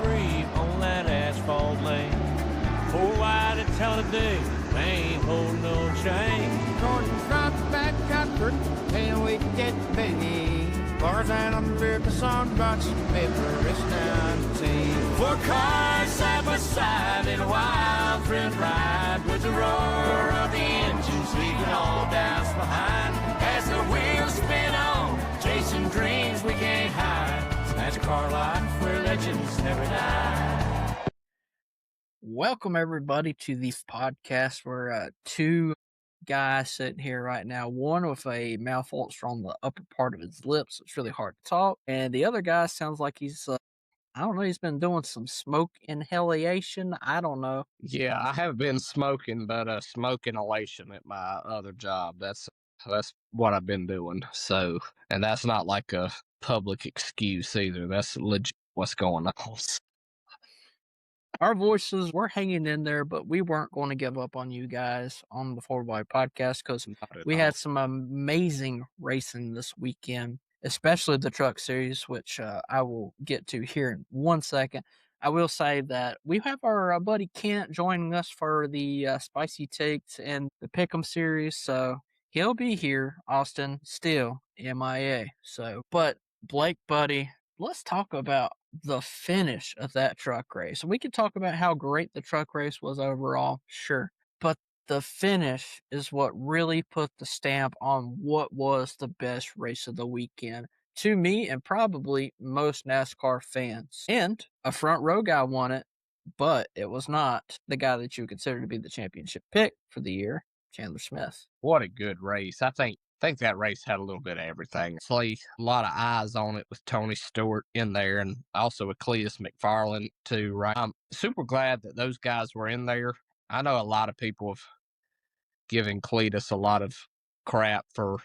free on that asphalt lane. 4 wide at Talladega, they ain't holding no chain. Gordon drops back Cuthbert, and we get Benny. Bars and America songbox, paper is down the team. 4 cars side by side in a wild thrill ride, with the roar of the engines leaving all doubts behind. As the wheels spin on, chasing dreams we can't hide. NASCAR life where legends never die. Welcome everybody to the podcast. We're two guys sitting here right now. One with a malfunction on the upper part of his lips. It's really hard to talk. And the other guy sounds like he's, I don't know, he's been doing some smoke inhalation. I don't know. Yeah, I have been smoking, but smoke inhalation at my other job. That's what I've been doing. So, and that's not like a public excuse either. That's legit what's going on. Our voices, we're hanging in there, but we weren't going to give up on you guys on the 4x podcast because we had some amazing racing this weekend, especially the truck series, which I will get to here in 1 second. I will say that we have our buddy Kent joining us for the Spicy Takes and the Pick'em series, so he'll be here. Austin still MIA. So, but Blake, buddy, let's talk about the finish of that truck race. We could talk about how great the truck race was overall, sure, but the finish is what really put the stamp on what was the best race of the weekend to me and probably most NASCAR fans. And a front row guy won it, but it was not the guy that you would consider to be the championship pick for the year, Chandler Smith. What a good race. I think that race had a little bit of everything. Actually, a lot of eyes on it with Tony Stewart in there and also with Cletus McFarland too, right? I'm super glad that those guys were in there. I know a lot of people have given Cletus a lot of crap for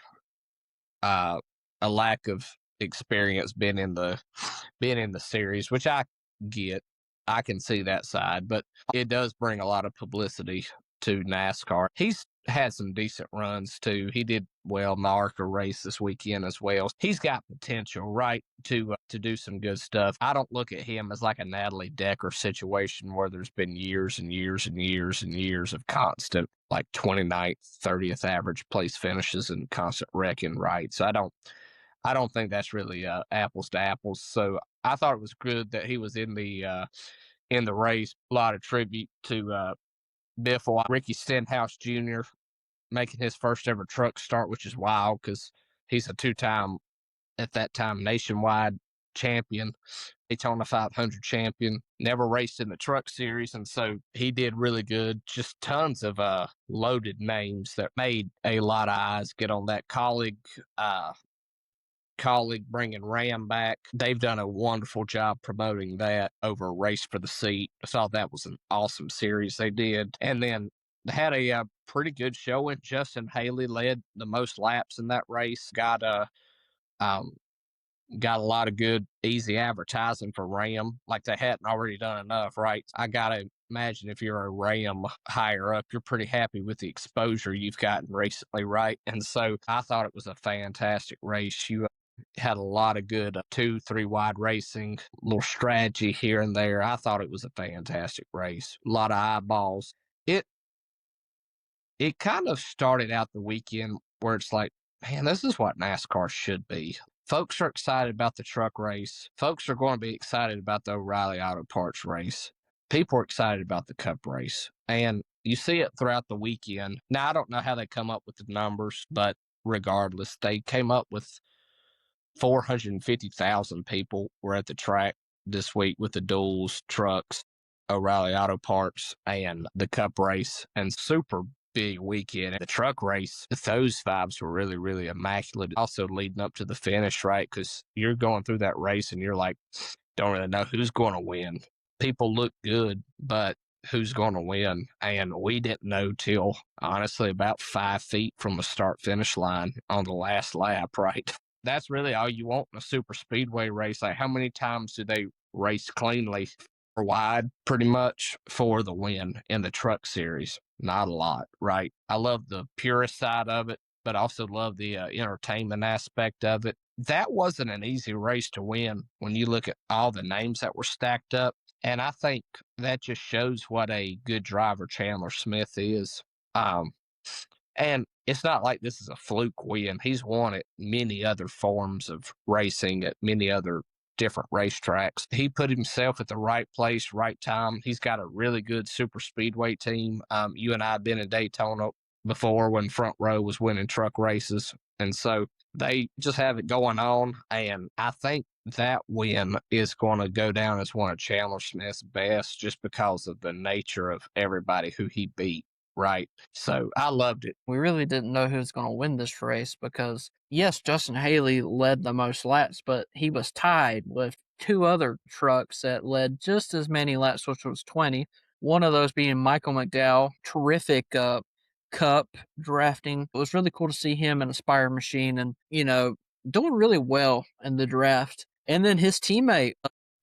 a lack of experience being in the series, which I get. I can see that side, but it does bring a lot of publicity to NASCAR. He's had some decent runs too. He did well in the ARCA race this weekend as well. He's got potential, right, to do some good stuff. I don't look at him as like a Natalie Decker situation where there's been years and years and years and years of constant like 29th, 30th average place finishes and constant wrecking, right? So I don't think that's really apples to apples. So I thought it was good that he was in the race. A lot of tribute to Biffle, Ricky Stenhouse Jr. making his first ever truck start, which is wild because he's a 2-time, at that time, nationwide champion, Daytona 500 champion, never raced in the truck series. And so he did really good. Just tons of loaded names that made a lot of eyes get on that. Colleague bringing Ram back. They've done a wonderful job promoting that over Race for the Seat. I thought that was an awesome series they did. And then they had a pretty good showing. Justin Haley led the most laps in that race. Got a lot of good, easy advertising for Ram, like they hadn't already done enough, right? I got to imagine if you're a Ram higher up, you're pretty happy with the exposure you've gotten recently, right? And so I thought it was a fantastic race. You had a lot of good 2-3 wide racing, little strategy here and there. I thought it was a fantastic race. A lot of eyeballs. It kind of started out the weekend where it's like, man, this is what NASCAR should be. Folks are excited about the truck race. Folks are going to be excited about the O'Reilly Auto Parts race. People are excited about the Cup race. And you see it throughout the weekend. Now, I don't know how they come up with the numbers, but regardless, they came up with 450,000 people were at the track this week with the duels, trucks, O'Reilly Auto Parts, and the Cup race, and super big weekend. The truck race, those vibes were really, really immaculate. Also leading up to the finish, right? Because you're going through that race and you're like, don't really know who's going to win. People look good, but who's going to win? And we didn't know till, honestly, about 5 feet from the start-finish line on the last lap, right? That's really all you want in a super speedway race. Like, how many times do they race cleanly or wide, pretty much, for the win in the truck series? Not a lot, right? I love the purist side of it, but also love the entertainment aspect of it. that wasn't an easy race to win when you look at all the names that were stacked up. And I think that just shows what a good driver Chandler Smith is. Um, and it's not like this is a fluke win. He's won at many other forms of racing at many other different racetracks. He put himself at the right place, right time. He's got a really good super speedway team. You and I have been in Daytona before when Front Row was winning truck races. And so they just have it going on. And I think that win is going to go down as one of Chandler Smith's best just because of the nature of everybody who he beat. Right. So I loved it. We really didn't know who was going to win this race because, yes, Justin Haley led the most laps, but he was tied with two other trucks that led just as many laps, which was 20. One of those being Michael McDowell, terrific cup drafting. It was really cool to see him in a Spire machine and, doing really well in the draft. And then his teammate,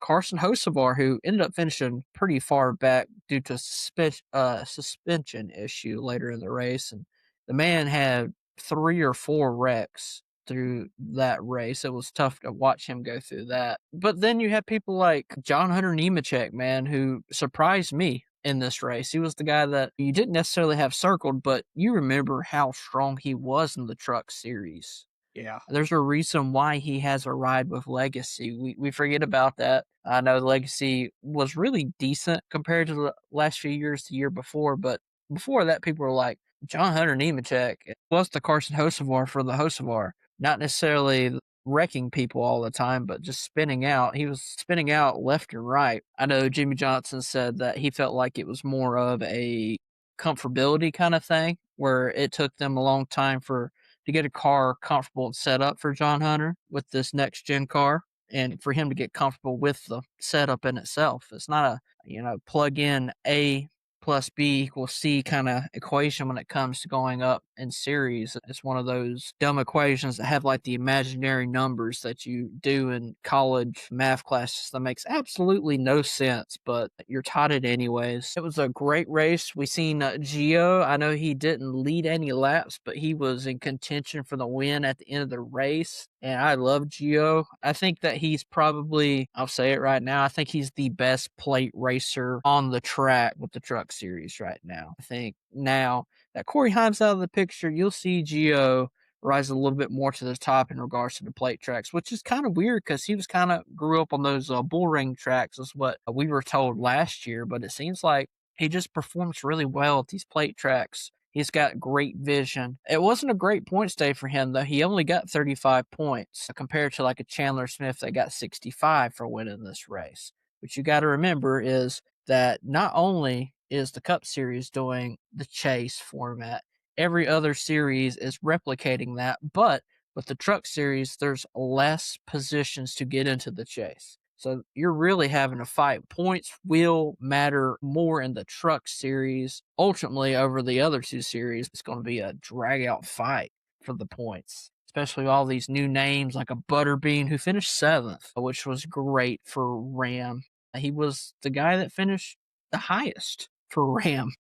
Carson Hocevar, who ended up finishing pretty far back due to suspension issue later in the race. And the man had 3 or 4 wrecks through that race. It was tough to watch him go through that. But then you have people like John Hunter Nemechek, man, who surprised me in this race. He was the guy that you didn't necessarily have circled, but you remember how strong he was in the truck series. Yeah. There's a reason why he has a ride with Legacy. We forget about that. I know Legacy was really decent compared to the last few years, the year before, but before that, people were like, John Hunter Nemechek was the Carson Hocevar for the Hocevar. Not necessarily wrecking people all the time, but just spinning out. He was spinning out left and right. I know Jimmy Johnson said that he felt like it was more of a comfortability kind of thing, where it took them a long time to get a car comfortable and set up for John Hunter with this next gen car and for him to get comfortable with the setup in itself. It's not a, plug in A plus B equals C kind of equation when it comes to going up in series. It's one of those dumb equations that have like the imaginary numbers that you do in college math classes that makes absolutely no sense, but you're taught it anyways. It was a great race. We seen Gio. I know he didn't lead any laps, but he was in contention for the win at the end of the race. And I love Gio. I think that he's probably, I'll say it right now, I think he's the best plate racer on the track with the truck series right now. I think now that Corey Himes out of the picture, you'll see Gio rise a little bit more to the top in regards to the plate tracks, which is kind of weird because he was kind of grew up on those bull ring tracks is what we were told last year, but it seems like he just performs really well at these plate tracks. He's got great vision. It wasn't a great points day for him, though. He only got 35 points compared to like a Chandler Smith that got 65 for winning this race. What you got to remember is that not only is the Cup Series doing the chase format, every other series is replicating that, but with the Truck Series, there's less positions to get into the chase. So you're really having to fight. Points will matter more in the Truck Series. Ultimately, over the other two series, it's going to be a drag-out fight for the points, especially all these new names like a Butterbean who finished 7th, which was great for Ram. He was the guy that finished the highest for Ram.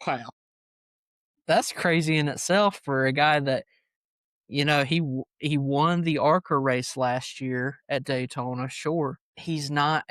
Wow. That's crazy in itself for a guy that, he won the ARCA race last year at Daytona, sure. He's not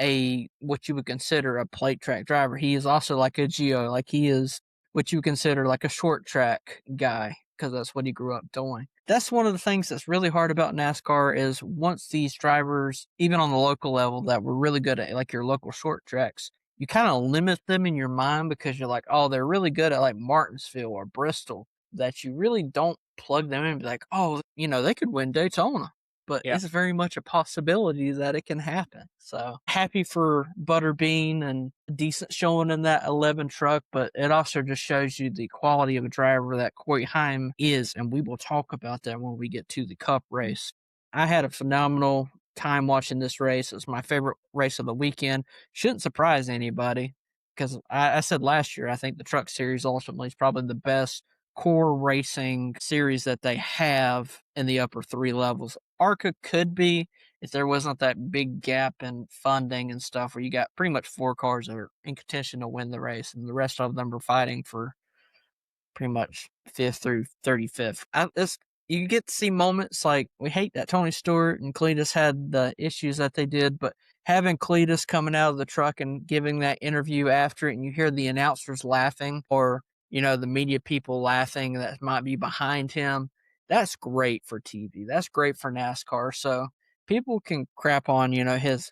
what you would consider a plate track driver. He is also like a Geo, like he is what you would consider like a short track guy, because that's what he grew up doing. That's one of the things that's really hard about NASCAR is once these drivers, even on the local level that were really good at like your local short tracks, you kind of limit them in your mind because you're like, oh, they're really good at like Martinsville or Bristol, that you really don't plug them in and be like, oh, they could win Daytona. But it's very much a possibility that it can happen. So happy for Butterbean and a decent showing in that 11 truck, but it also just shows you the quality of a driver that Corey Heim is, and we will talk about that when we get to the Cup race. I had a phenomenal time watching this race. It's my favorite race of the weekend. Shouldn't surprise anybody because I said last year, I think the Truck Series ultimately is probably the best core racing series that they have in the upper 3 levels. ARCA could be if there wasn't that big gap in funding and stuff where you got pretty much 4 cars that are in contention to win the race and the rest of them are fighting for pretty much 5th through 35th. It's you get to see moments like, we hate that Tony Stewart and Cletus had the issues that they did, but having Cletus coming out of the truck and giving that interview after it, and you hear the announcers laughing, or, the media people laughing that might be behind him, that's great for TV. That's great for NASCAR. So people can crap on, his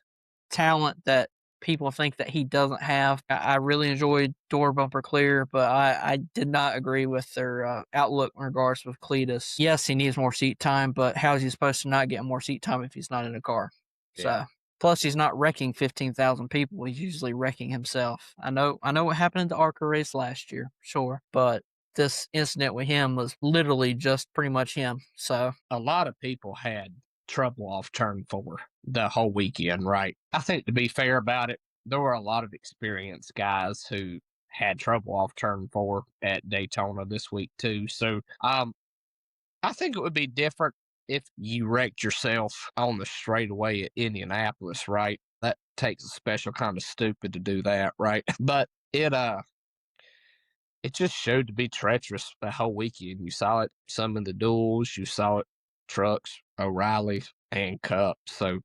talent that people think that he doesn't have. I really enjoyed Door Bumper Clear, but I did not agree with their outlook in regards with Cletus. Yes, he needs more seat time, but how is he supposed to not get more seat time if he's not in a car? Yeah. So, plus he's not wrecking 15,000 people. He's usually wrecking himself. I know what happened in the ARCA race last year, sure, but this incident with him was literally just pretty much him. So A lot of people had trouble off turn 4 the whole weekend, right? I think, to be fair about it, there were a lot of experienced guys who had trouble off turn 4 at Daytona this week too. So I think it would be different if you wrecked yourself on the straightaway at Indianapolis, right? That takes a special kind of stupid to do that, right? But it just showed to be treacherous the whole weekend. You saw it some in the duels, you saw it trucks, O'Reilly, and Cup. So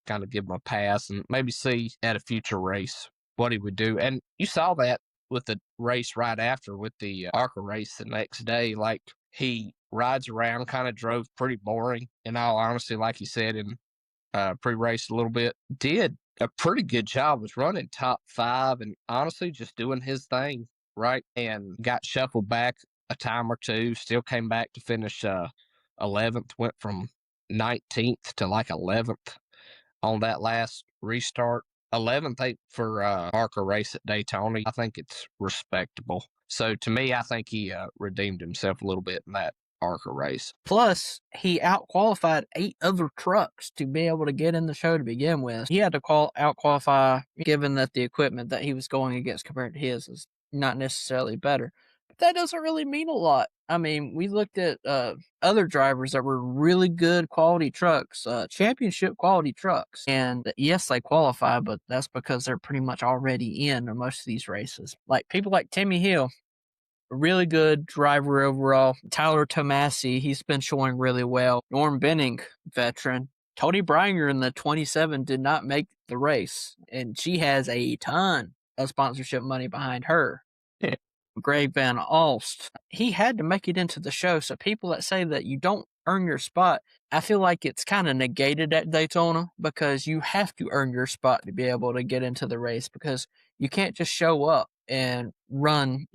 kind of give him a pass and maybe see at a future race what he would do. And you saw that with the race right after, with the ARCA race the next day. Like, he rides around, kind of drove pretty boring, in all honesty, like you said in pre-race a little bit. Did a pretty good job, was running top 5 and honestly just doing his thing, right? And got shuffled back a time or two, still came back to finish 11th, went from 19th to like 11th on that last restart. 11th for ARCA race at Daytona. I think it's respectable. So to me, I think he redeemed himself a little bit in that ARCA race. plus, he outqualified 8 other trucks to be able to get in the show to begin with. He had to outqualify, given that the equipment that he was going against compared to his is not necessarily better. But that doesn't really mean a lot. I mean, we looked at other drivers that were really good quality trucks, championship quality trucks. And yes, they qualify, but that's because they're pretty much already in most of these races. Like people like Timmy Hill, a really good driver overall. Tyler Tomasi, he's been showing really well. Norm Benning, veteran. Tony Breinger in the 27 did not make the race, and she has a ton of sponsorship money behind her. Yeah. Greg Van Alst, he had to make it into the show. So people that say that you don't earn your spot, I feel like it's kind of negated at Daytona, because you have to earn your spot to be able to get into the race, because you can't just show up and run,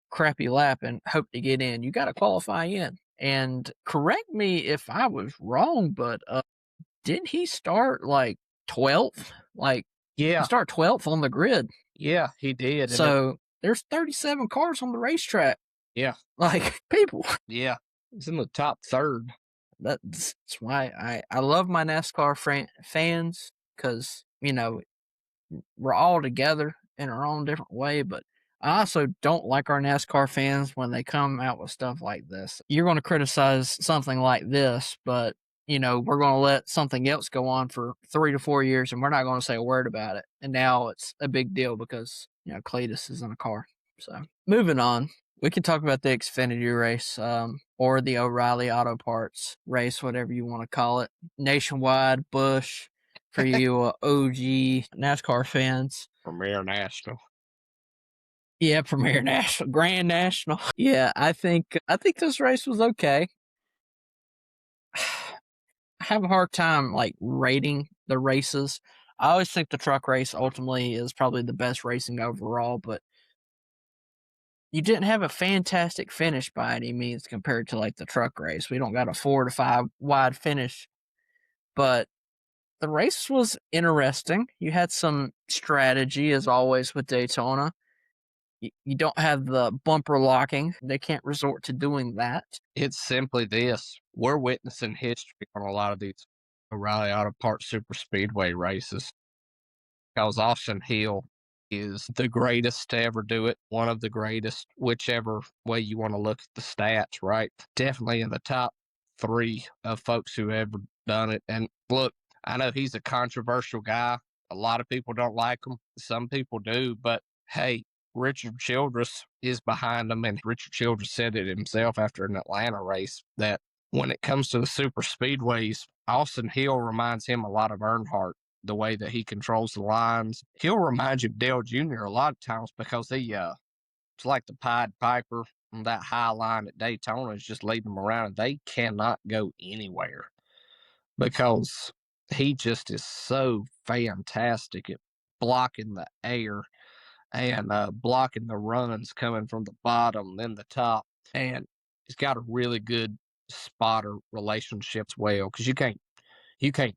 crappy lap and hope to get in. You got to qualify in. And correct me if I was wrong, but didn't he start like 12th? Like, Yeah, he started 12th on the grid. yeah, he did. So there's 37 cars on the racetrack. Yeah. Like, people. Yeah, he's in the top 3rd. That's why I love my NASCAR fans, because, we're all together in our own different way, but I also don't like our NASCAR fans when they come out with stuff like this. You're going to criticize something like this, but, we're going to let something else go on for 3 to 4 years, and we're not going to say a word about it. And now it's a big deal because, Cletus is in a car. So, moving on, we can talk about the Xfinity race, or the O'Reilly Auto Parts race, whatever you want to call it. Nationwide, Busch, for you OG NASCAR fans. Premier National. Yeah, Premier National, Grand National. Yeah, I think this race was okay. I have a hard time rating the races. I always think the truck race ultimately is probably the best racing overall, but you didn't have a fantastic finish by any means compared to the truck race. We don't got a 4 to 5 wide finish, but the race was interesting. You had some strategy, as always, with Daytona. You don't have the bumper locking. They can't resort to doing that. It's simply this. We're witnessing history on a lot of these O'Reilly Auto Parts super speedway races, because Austin Hill is the greatest to ever do it, one of the greatest, whichever way you want to look at the stats, right? Definitely in the top 3 of folks who ever done it. And look, I know he's a controversial guy. A lot of people don't like him. Some people do. But hey, Richard Childress is behind him. And Richard Childress said it himself after an Atlanta race that when it comes to the super speedways, Austin Hill reminds him a lot of Earnhardt, the way that he controls the lines. He'll remind you of Dale Jr. a lot of times because it's like the Pied Piper on that high line at Daytona is just leading them around, and they cannot go anywhere because he just is so fantastic at blocking the air and blocking the runs coming from the bottom, then the top. And he's got a really good spotter relationship as well, because you can't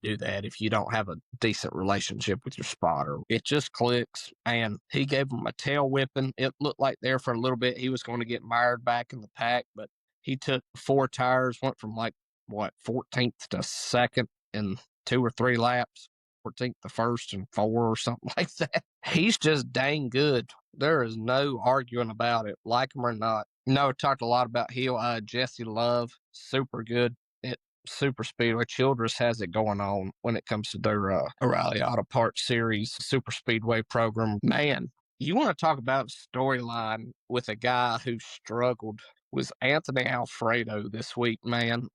do that if you don't have a decent relationship with your spotter. It just clicks, and he gave him a tail whipping. It looked like there for a little bit he was going to get mired back in the pack, but he took 4 tires, went from 14th to 2nd in 2 or 3 laps, 14th to 1st and 4 or something like that. He's just dang good. There is no arguing about it, like him or not. No, talked a lot about Hill. Jesse Love, super good at Super Speedway. Childress has it going on when it comes to their O'Reilly Auto Parts Series Super Speedway program. Man, you want to talk about a storyline with a guy who struggled was Anthony Alfredo this week, man.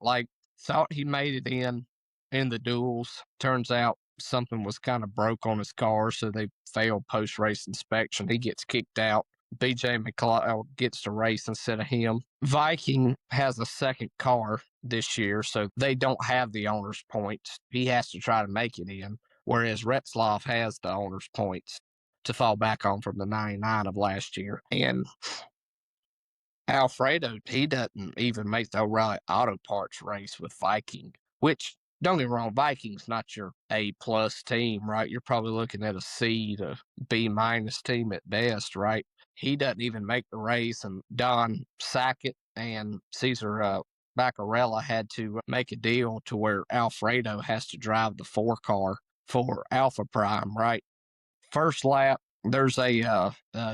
Thought he made it in the duels. Turns out something was kind of broke on his car, so they failed post-race inspection. He gets kicked out. BJ McLeod gets to race instead of him. Viking has a second car this year, so they don't have the owner's points. He has to try to make it in, whereas Retzloff has the owner's points to fall back on from the 99 of last year. And Alfredo, he doesn't even make the O'Reilly Auto Parts race with Viking, which, don't get me wrong, Viking's not your A-plus team, right? You're probably looking at a C to B-minus team at best, right? He doesn't even make the race, and Don Sackett and Cesar Baccarella had to make a deal to where Alfredo has to drive the 4 car for Alpha Prime, right? First lap, there's a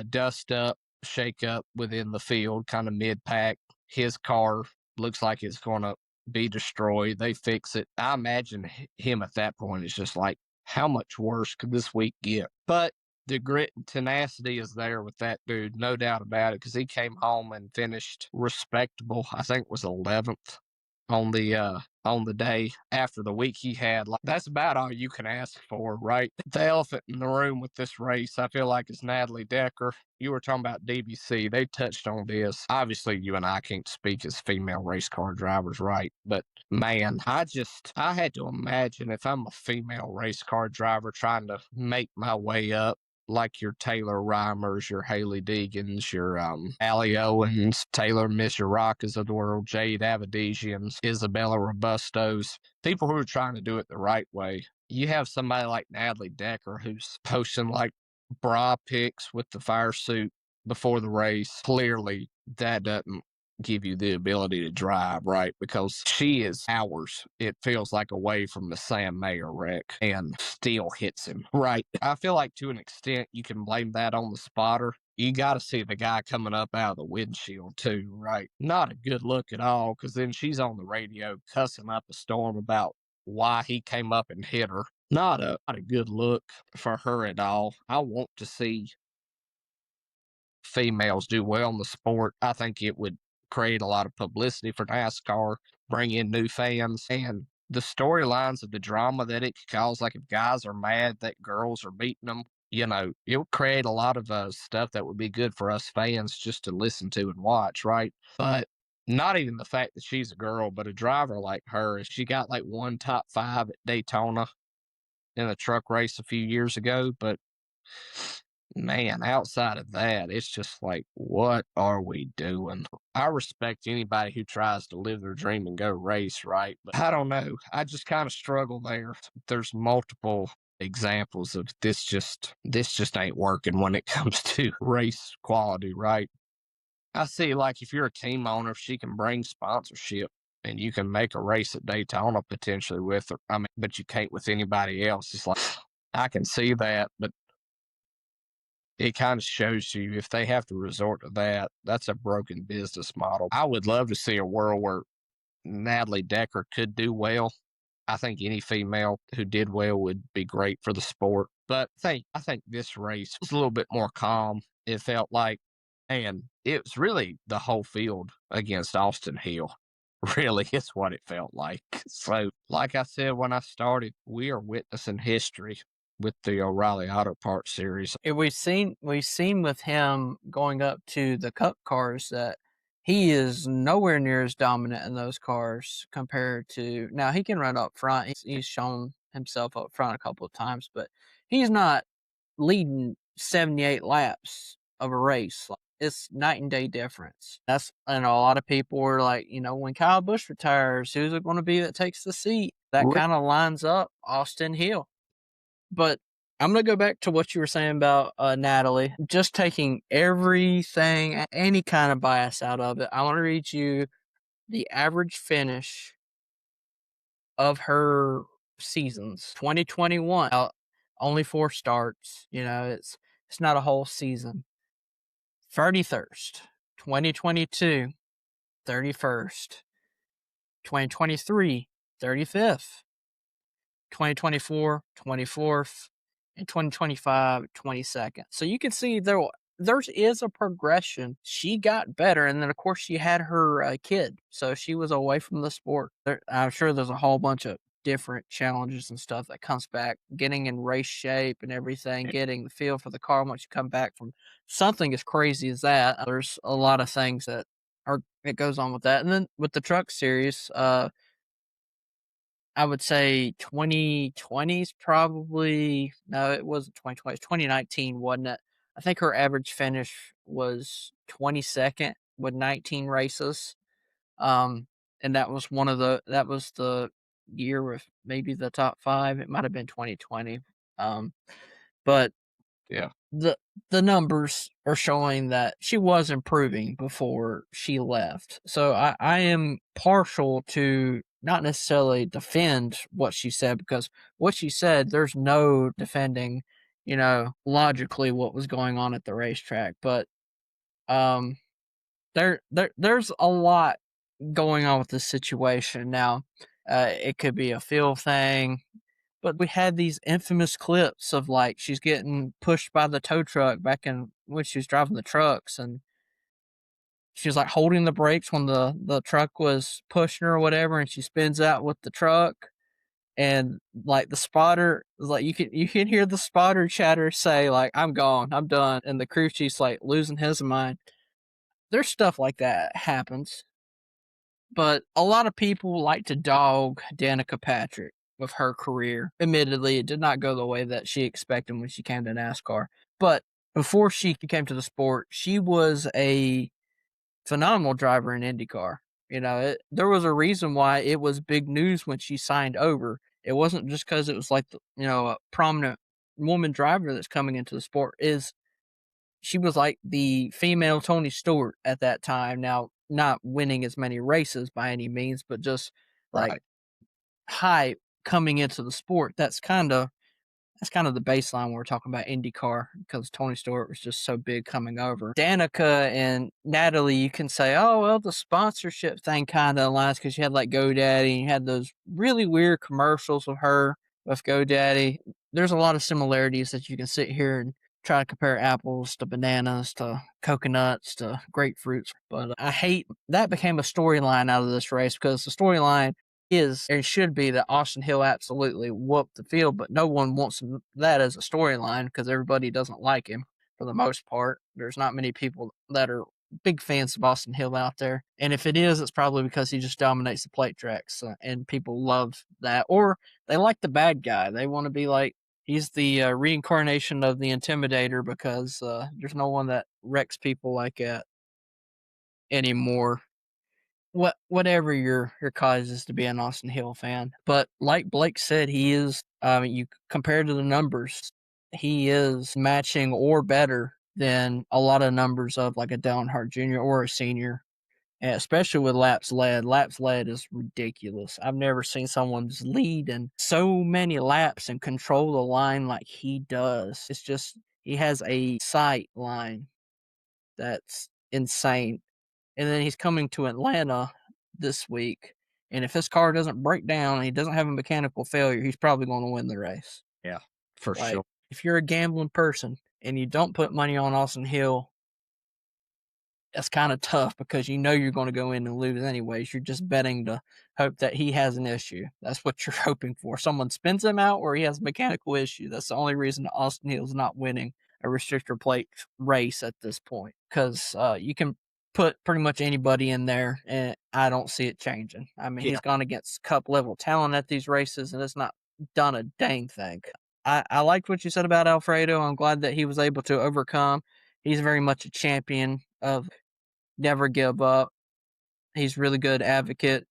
dust up, shake up within the field, kind of mid-pack. His car looks like it's going to be destroyed. They fix it. I imagine him at that point is just like, how much worse could this week get? But the grit and tenacity is there with that dude, no doubt about it, because he came home and finished respectable. I think it was 11th on the day after the week he had. Like, that's about all you can ask for, right? The elephant in the room with this race, I feel like, is Natalie Decker. You were talking about DBC. They touched on this. Obviously, you and I can't speak as female race car drivers, right? But man, I had to imagine if I'm a female race car driver trying to make my way up, like your Taylor Reimers, your Haley Deegans, your Allie Owens, Taylor Misurakas of the world, Jade Avedizians, Isabella Robustos, people who are trying to do it the right way. You have somebody like Natalie Decker who's posting like bra pics with the fire suit before the race. Clearly, that doesn't give you the ability to drive, right? Because she is hours, it feels like, away from the Sam Mayer wreck and still hits him, right? I feel like to an extent you can blame that on the spotter. You got to see the guy coming up out of the windshield too, right? Not a good look at all, because then she's on the radio cussing up a storm about why he came up and hit her. Not a good look for her at all. I want to see females do well in the sport. I think it would create a lot of publicity for NASCAR, bring in new fans, and the storylines of the drama that it could cause. Like if guys are mad that girls are beating them, it'll create a lot of stuff that would be good for us fans just to listen to and watch, right? But not even the fact that she's a girl, but a driver like her, she got like 1 top 5 at Daytona in a truck race a few years ago, but man, outside of that, it's just like, what are we doing? I respect anybody who tries to live their dream and go race, right? But I don't know. I just kind of struggle there. There's multiple examples of this just ain't working when it comes to race quality, right? I see, like, if you're a team owner, if she can bring sponsorship and you can make a race at Daytona potentially with her, but you can't with anybody else. It's like, I can see that, but it kind of shows you if they have to resort to that, that's a broken business model. I would love to see a world where Natalie Decker could do well. I think any female who did well would be great for the sport. But I think this race was a little bit more calm, it felt like. And it was really the whole field against Austin Hill, really is what it felt like. So, like I said when I started, we are witnessing history with the O'Reilly Auto Parts series. We've seen with him going up to the Cup cars that he is nowhere near as dominant in those cars compared to now. He can run up front. He's shown himself up front a couple of times, but he's not leading 78 laps of a race. It's night and day difference. That's, a lot of people were like, when Kyle Busch retires, who's it going to be that takes the seat? That kind of lines up Austin Hill. But I'm going to go back to what you were saying about Natalie. Just taking everything, any kind of bias out of it. I want to read you the average finish of her seasons. 2021, only 4 starts. It's not a whole season. 31st. 2022, 31st. 2023, 35th. 2024, 24th, and 2025, 22nd. So you can see there is a progression. She got better, and then of course she had her kid, so she was away from the sport. I'm sure there's a whole bunch of different challenges and stuff that comes back, getting in race shape and everything, getting the feel for the car once you come back from something as crazy as that. There's a lot of things that goes on with that, and then with the truck series, I would say 2020 is probably no, it wasn't 2020, 2019, wasn't it? I think her average finish was 22nd with 19 races. And that was the year with maybe the top 5. It might have been 2020. But Yeah. the numbers are showing that she was improving before she left. So I am partial to not necessarily defend what she said, because what she said, there's no defending, logically what was going on at the racetrack. But there's a lot going on with this situation now. It could be a feel thing, but we had these infamous clips of like she's getting pushed by the tow truck back in when she was driving the trucks, and she was like holding the brakes when the truck was pushing her or whatever, and she spins out with the truck, and like the spotter, like you can hear the spotter chatter say like, "I'm gone, I'm done," and the crew chief's like losing his mind. There's stuff like that happens, but a lot of people like to dog Danica Patrick with her career. Admittedly, it did not go the way that she expected when she came to NASCAR. But before she came to the sport, she was a phenomenal driver in IndyCar. There was a reason why it was big news when she signed over. It wasn't just because it was like, a prominent woman driver that's coming into the sport. She was like the female Tony Stewart at that time. Now, not winning as many races by any means, but just like Right. hype coming into the sport. That's kind of the baseline when we're talking about IndyCar, because Tony Stewart was just so big coming over. Danica and Natalie, you can say, oh, well, the sponsorship thing kind of aligns because you had like GoDaddy and you had those really weird commercials of her with GoDaddy. There's a lot of similarities that you can sit here and try to compare apples to bananas to coconuts to grapefruits. But I hate that became a storyline out of this race, because the storyline is and should be that Austin Hill absolutely whooped the field, but no one wants that as a storyline because everybody doesn't like him for the most part. There's not many people that are big fans of Austin Hill out there. And if it is, it's probably because he just dominates the plate tracks, and people love that. Or they like the bad guy. They want to be like, he's the reincarnation of the Intimidator, because there's no one that wrecks people like that anymore. Whatever your cause is to be an Austin Hill fan. But like Blake said, he is, you compared to the numbers, he is matching or better than a lot of numbers of like a Dale Earnhardt Jr. or a senior, and especially with laps led. Laps led is ridiculous. I've never seen someone lead in so many laps and control the line like he does. It's just, he has a sight line that's insane. And then he's coming to Atlanta this week, and if his car doesn't break down and he doesn't have a mechanical failure, he's probably going to win the race. Yeah, for Like, sure. if you're a gambling person and you don't put money on Austin Hill, it's kind of tough because you know you're going to go in and lose anyways. You're just betting to hope that he has an issue. That's what you're hoping for. Someone spins him out or he has a mechanical issue. That's the only reason Austin Hill's not winning a restrictor plate race at this point, because you can put pretty much anybody in there and I don't see it changing. I mean, he's gone against cup level talent at these races and it's not done a dang thing. I liked what you said about Alfredo. I'm glad that he was able to overcome. He's very much a champion of never give up. He's a really good advocate.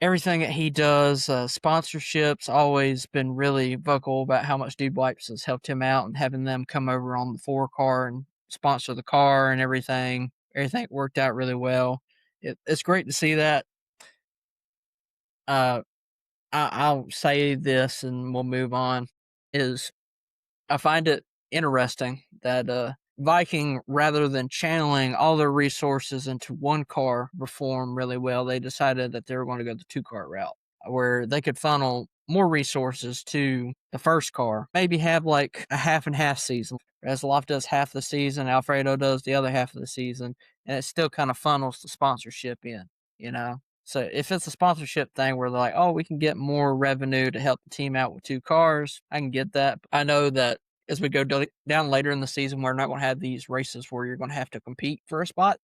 Everything that he does, sponsorships, always been really vocal about how much Dude Wipes has helped him out and having them come over on the 4 car and sponsor the car and everything. Everything worked out really well. It's great to see that. I'll say this and we'll move on, is I find it interesting that Viking, rather than channeling all their resources into one car, perform really well. They decided that they were going to go the 2-car route where they could funnel more resources to the first car, maybe have like a half and half season. Reslov does half the season, Alfredo does the other half of the season, and it still kind of funnels the sponsorship in, you know? So if it's a sponsorship thing where they're like, oh, we can get more revenue to help the team out with 2 cars, I can get that. I know that as we go down later in the season, we're not going to have these races where you're going to have to compete for a spot.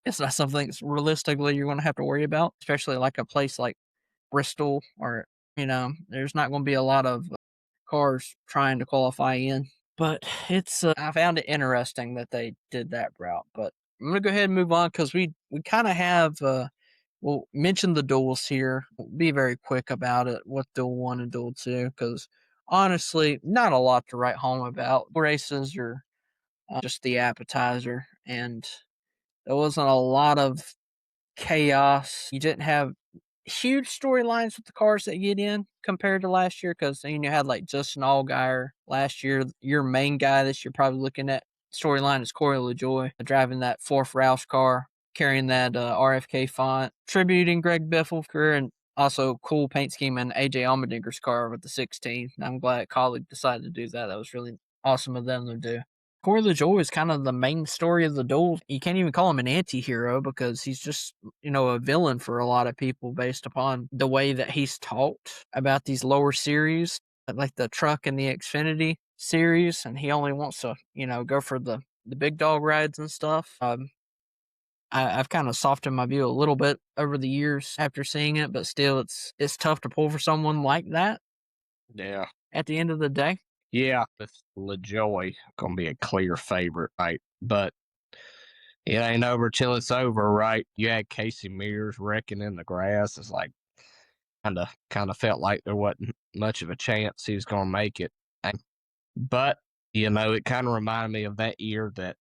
It's not something that's realistically you're going to have to worry about, especially like a place like Bristol or, there's not going to be a lot of cars trying to qualify in. But it's, I found it interesting that they did that route. But I'm going to go ahead and move on because we kind of have, we'll mention the duels here. We'll be very quick about it, what Duel 1 and Duel 2, because honestly, not a lot to write home about. Races are just the appetizer, and there wasn't a lot of chaos. You didn't have huge storylines with the cars that get in compared to last year, because you had like Justin Allgaier last year. Your main guy this year probably looking at storyline is Corey LaJoy driving that 4th Roush car, carrying that RFK font, tributing Greg Biffle career, and also cool paint scheme in AJ Allmendinger's car with the 16. I'm glad Colleague decided to do that. That was really awesome of them to do. Corey LaJoy is kind of the main story of the duel. You can't even call him an anti-hero because he's just, a villain for a lot of people based upon the way that he's talked about these lower series, like the truck and the Xfinity series, and he only wants to, go for the big dog rides and stuff. I've kind of softened my view a little bit over the years after seeing it, but still, it's tough to pull for someone like that. Yeah. At the end of the day. Yeah, with LaJoy going to be a clear favorite, right? But it ain't over till it's over, right? You had Casey Mears wrecking in the grass. It's like kind of felt like there wasn't much of a chance he was going to make it. But it kind of reminded me of that year that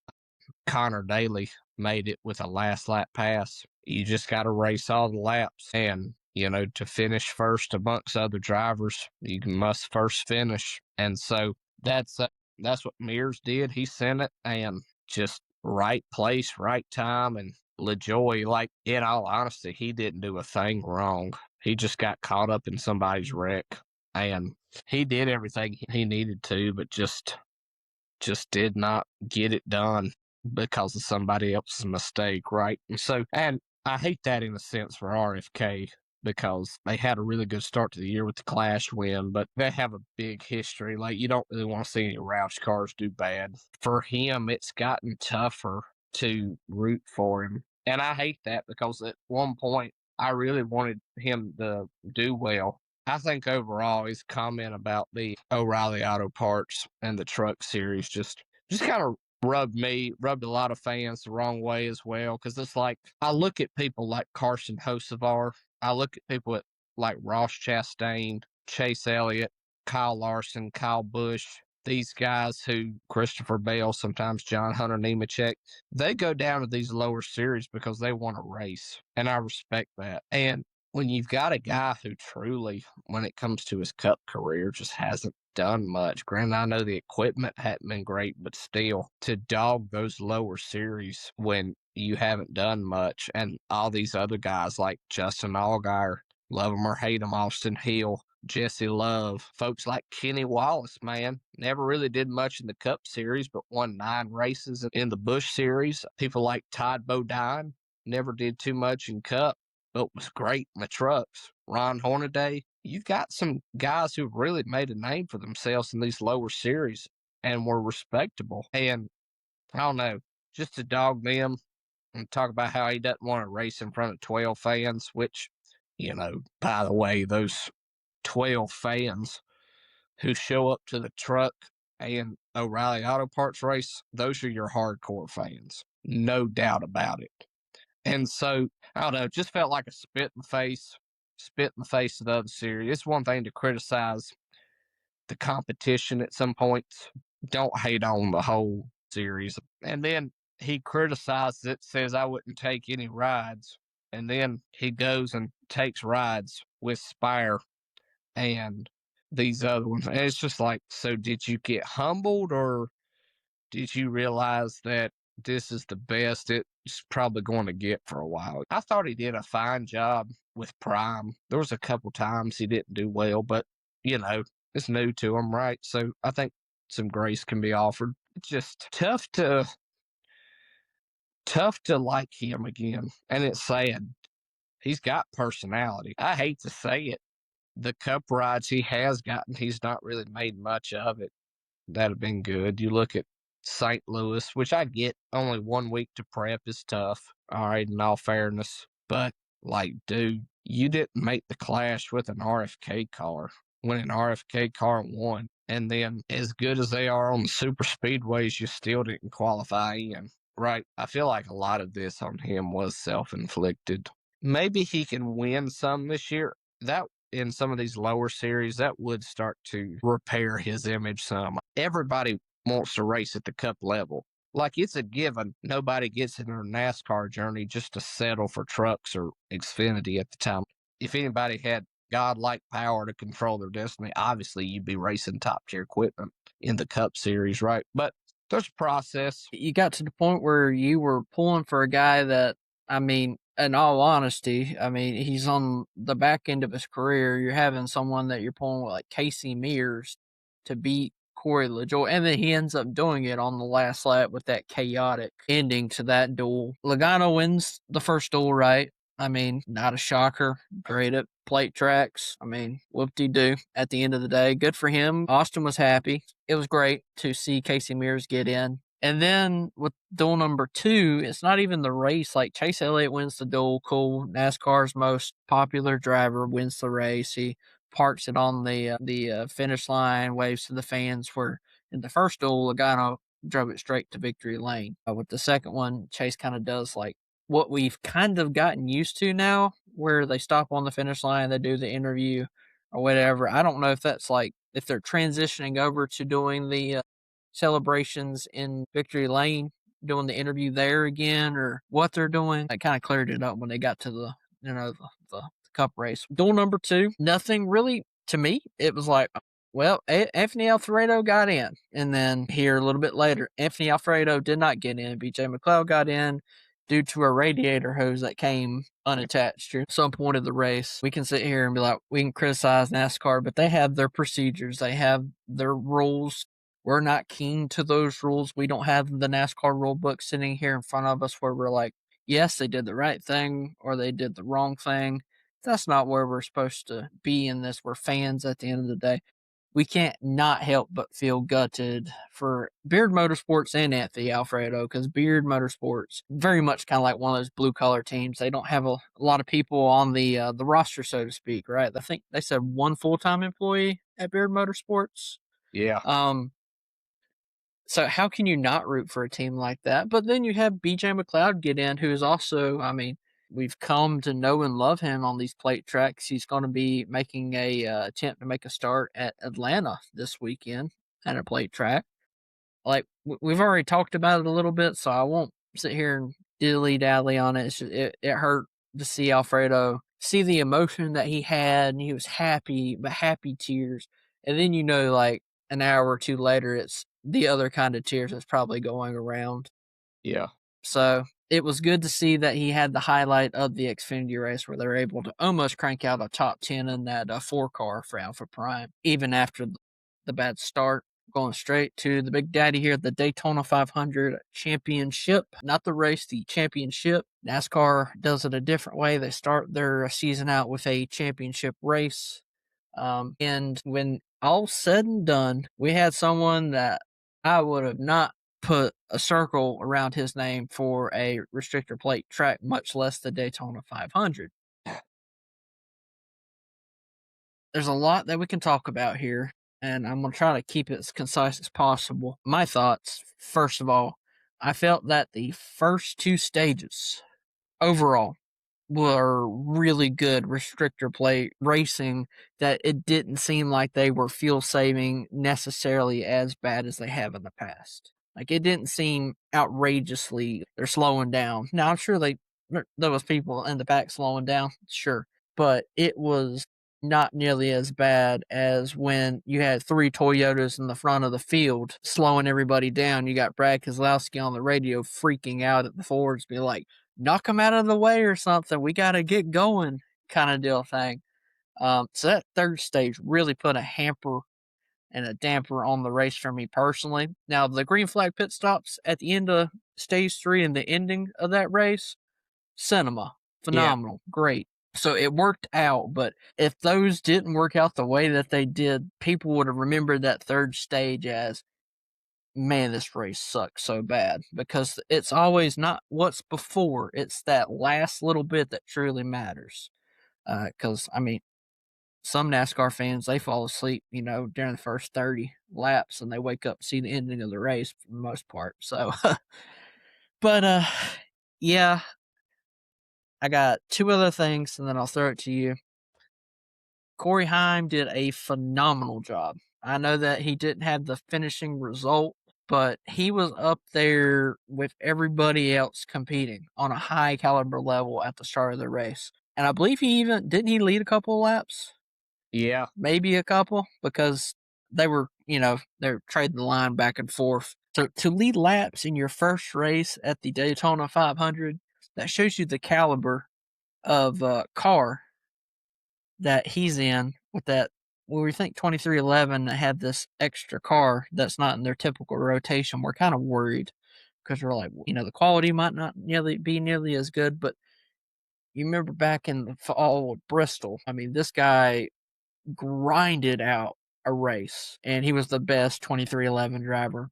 Connor Daly made it with a last lap pass. You just got to race all the laps, and to finish first amongst other drivers, you must first finish. And so that's what Mears did. He sent it, and just right place, right time. And LaJoy, like, in all honesty, he didn't do a thing wrong. He just got caught up in somebody's wreck, and he did everything he needed to, but just did not get it done because of somebody else's mistake, right? And I hate that in a sense for RFK, because they had a really good start to the year with the Clash win, but they have a big history. Like, you don't really want to see any Roush cars do bad. For him, it's gotten tougher to root for him. And I hate that, because at one point, I really wanted him to do well. I think overall, his comment about the O'Reilly Auto Parts and the truck series just kind of rubbed a lot of fans the wrong way as well. Because it's like, I look at people like Carson Hocevar, I look at people like Ross Chastain, Chase Elliott, Kyle Larson, Kyle Busch, these guys who, Christopher Bell, sometimes John Hunter Nemechek, they go down to these lower series because they want to race. And I respect that. And when you've got a guy who truly, when it comes to his Cup career, just hasn't done much. Granted, I know the equipment hadn't been great, but still, to dog those lower series when you haven't done much, and all these other guys like Justin Allgaier, love him or hate him, Austin Hill, Jesse Love, folks like Kenny Wallace, man, never really did much in the Cup Series, but won 9 races in the Busch Series. People like Todd Bodine, never did too much in Cup, but was great in the trucks. Ron Hornaday, you've got some guys who've really made a name for themselves in these lower series and were respectable. And I don't know, just to dog them and talk about how he doesn't want to race in front of 12 fans, which, by the way, those 12 fans who show up to the truck and O'Reilly Auto Parts race, those are your hardcore fans. No doubt about it. And so, I don't know, it just felt like a spit in the face of the other series. It's one thing to criticize the competition at some points. Don't hate on the whole series. And then he criticizes it, says I wouldn't take any rides. And then he goes and takes rides with Spire and these other ones. And it's just like, so did you get humbled, or did you realize that this is the best it's probably going to get for a while? I thought he did a fine job with Prime. There was a couple times he didn't do well, but, it's new to him, right? So I think some grace can be offered. It's just tough to like him again. And it's sad. He's got personality. I hate to say it. The Cup rides he has gotten, he's not really made much of it. That'd have been good. You look at St. Louis, which I get, only 1 week to prep is tough. All right, in all fairness. But, dude, you didn't make the Clash with an RFK car when an RFK car won. And then, as good as they are on the super speedways, you still didn't qualify in. Right? I feel like a lot of this on him was self-inflicted. Maybe he can win some this year. That in some of these lower series, that would start to repair his image some. Everybody wants to race at the Cup level. Like, it's a given. Nobody gets in their NASCAR journey just to settle for trucks or Xfinity at the time. If anybody had godlike power to control their destiny, obviously you'd be racing top-tier equipment in the Cup Series, right? But there's a process. You got to the point where you were pulling for a guy that, in all honesty, he's on the back end of his career. You're having someone that you're pulling with, like Casey Mears, to beat Corey LaJoie, and then he ends up doing it on the last lap with that chaotic ending to that duel. Logano wins the first duel, right? Not a shocker. Great at plate tracks. Whoop-de-doo at the end of the day. Good for him. Austin was happy. It was great to see Casey Mears get in. And then with duel number 2, it's not even the race. Like, Chase Elliott wins the duel. Cool. NASCAR's most popular driver wins the race. He parks it on the finish line, waves to the fans. Where in the first duel, Logano drove it straight to victory lane. With the second one, Chase kind of does like what we've kind of gotten used to now, where they stop on the finish line, they do the interview or whatever. I don't know if that's like, if they're transitioning over to doing the celebrations in victory lane, doing the interview there again, or what they're doing. They kind of cleared it up when they got to the Cup race. Duel number 2, nothing really to me. It was like, well, Anthony Alfredo got in, and then here a little bit later, Anthony Alfredo did not get in. BJ McLeod got in due to a radiator hose that came unattached at some point of the race. We can sit here and be like, we can criticize NASCAR, but they have their procedures. They have their rules. We're not keen to those rules. We don't have the NASCAR rule book sitting here in front of us where we're like, yes, they did the right thing or they did the wrong thing. That's not where we're supposed to be in this. We're fans at the end of the day. We can't not help but feel gutted for Beard Motorsports and Anthony Alfredo, because Beard Motorsports, very much kind of like one of those blue-collar teams. They don't have a lot of people on the roster, so to speak, right? I think they said one full-time employee at Beard Motorsports. Yeah. So how can you not root for a team like that? But then you have BJ McLeod get in, who is also, we've come to know and love him on these plate tracks. He's going to be making a attempt to make a start at Atlanta this weekend at a plate track. Like, we've already talked about it a little bit, so I won't sit here and dilly-dally on it. It's just, it hurt to see Alfredo, see the emotion that he had, and he was happy, but happy tears. And then, like an hour or two later, it's the other kind of tears that's probably going around. Yeah. So it was good to see that he had the highlight of the Xfinity race where they were able to almost crank out a top 10 in that 4 car for Alpha Prime, even after the bad start. Going straight to the big daddy here, the Daytona 500 championship. Not the race, the championship. NASCAR does it a different way. They start their season out with a championship race. And when all's said and done, we had someone that I would have not put a circle around his name for a restrictor plate track, much less the Daytona 500. There's a lot that we can talk about here, and I'm going to try to keep it as concise as possible. My thoughts, first of all, I felt that the first 2 stages overall were really good restrictor plate racing, that it didn't seem like they were fuel saving necessarily as bad as they have in the past. Like, it didn't seem outrageously they're slowing down. Now, I'm sure there was people in the back slowing down, sure, but it was not nearly as bad as when you had 3 Toyotas in the front of the field slowing everybody down. You got Brad Keselowski on the radio freaking out at the Fords, be like, knock them out of the way or something. We got to get going, kind of deal thing. So that third stage really put a hamper and a damper on the race for me personally. Now, the green flag pit stops at the end of stage 3 and the ending of that race, cinema, phenomenal, great. So it worked out, but if those didn't work out the way that they did, people would have remembered that third stage as, man, this race sucks so bad, because it's always not what's before, it's that last little bit that truly matters. Because, I mean, some NASCAR fans, they fall asleep, during the first 30 laps, and they wake up and see the ending of the race for the most part. So, but, yeah, I got 2 other things, and then I'll throw it to you. Corey Heim did a phenomenal job. I know that he didn't have the finishing result, but he was up there with everybody else competing on a high caliber level at the start of the race. And I believe didn't he lead a couple of laps? Yeah. Maybe a couple, because they were, they're trading the line back and forth. So to lead laps in your first race at the Daytona 500, that shows you the caliber of car that he's in with that. Well, we think 2311 had this extra car that's not in their typical rotation. We're kind of worried because we're like, the quality might not be nearly as good, but you remember back in the fall of Bristol, I mean, this guy grinded out a race, and he was the best 2311 driver.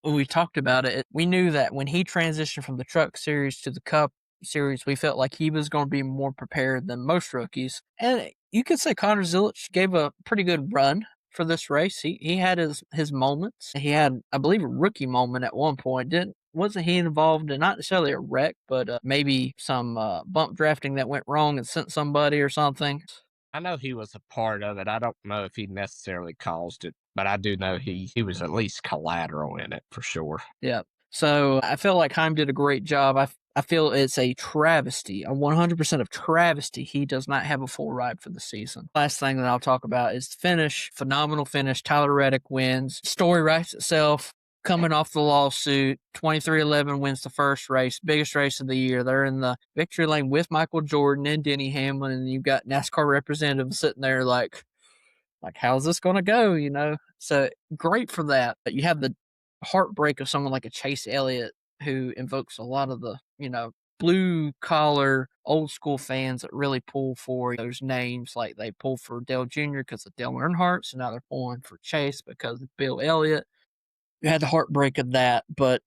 When we talked about it, we knew that when he transitioned from the Truck Series to the Cup Series, we felt like he was going to be more prepared than most rookies. And you could say Connor Zilic gave a pretty good run for this race. He had his moments. He had, I believe, a rookie moment at one point. Wasn't he involved in not necessarily a wreck, but maybe some bump drafting that went wrong and sent somebody or something? I know he was a part of it. I don't know if he necessarily caused it, but I do know he was at least collateral in it for sure. Yeah. So I feel like Heim did a great job. I feel it's a travesty, a 100% of travesty. He does not have a full ride for the season. Last thing that I'll talk about is the finish. Phenomenal finish. Tyler Reddick wins. Story writes itself. Coming off the lawsuit, 2311 wins the first race, biggest race of the year. They're in the victory lane with Michael Jordan and Denny Hamlin, and you've got NASCAR representatives sitting there like how's this going to go? So great for that. But you have the heartbreak of someone like a Chase Elliott, who invokes a lot of the, blue collar old school fans that really pull for those names. Like they pull for Dale Jr. because of Dale Earnhardt, so now they're pulling for Chase because of Bill Elliott. You had the heartbreak of that, but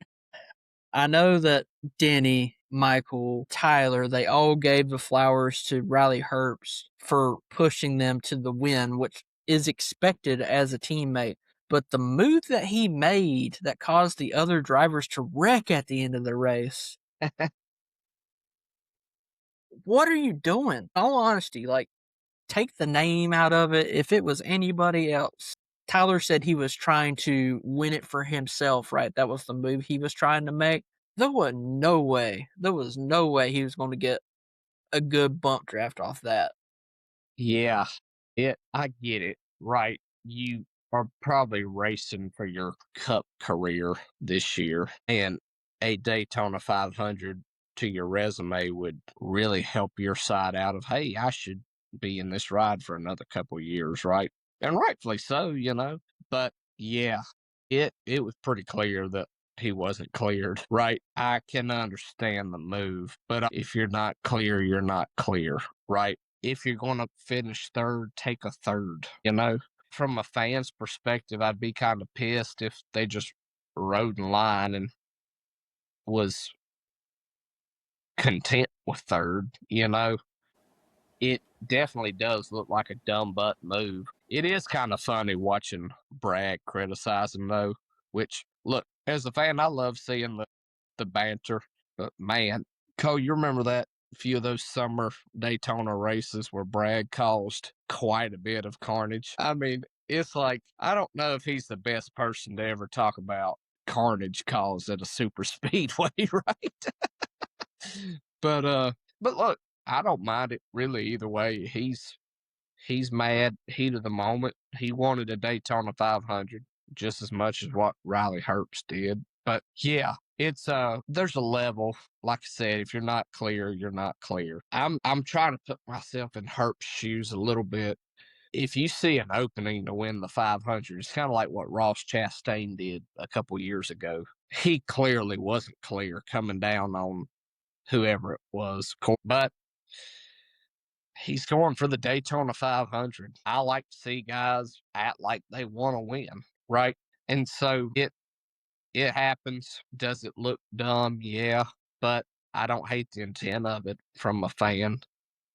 I know that Denny, Michael, Tyler, they all gave the flowers to Riley Herbst for pushing them to the win, which is expected as a teammate. But the move that he made that caused the other drivers to wreck at the end of the race, what are you doing? In all honesty, take the name out of it. If it was anybody else, Tyler said he was trying to win it for himself, right? That was the move he was trying to make. There was no way he was going to get a good bump draft off that. Yeah, I get it. Right. You are probably racing for your Cup career this year, and a Daytona 500 to your resume would really help your side out of, hey, I should be in this ride for another couple of years, right? And rightfully so, But yeah, it was pretty clear that he wasn't cleared, right? I can understand the move, but if you're not clear, you're not clear, right? If you're going to finish third, take a third. From a fan's perspective, I'd be kind of pissed if they just rode in line and was content with third. It definitely does look like a dumb butt move. It is kind of funny watching Brad criticize him though, which look, as a fan, I love seeing the banter. But man, Cole, you remember that few of those summer Daytona races where Brad caused quite a bit of carnage? I mean, it's like, I don't know if he's the best person to ever talk about carnage caused at a super speedway, right? But look, I don't mind it really either way. He's mad, heat of the moment. He wanted a Daytona 500 just as much as what Riley Herbst did. But yeah, it's there's a level. Like I said, if you're not clear, you're not clear. I'm trying to put myself in Herbst's shoes a little bit. If you see an opening to win the 500, it's kind of like what Ross Chastain did a couple years ago. He clearly wasn't clear coming down on whoever it was, but he's going for the Daytona 500. I like to see guys act like they want to win, right? And so it happens. Does it look dumb? Yeah, but I don't hate the intent of it from a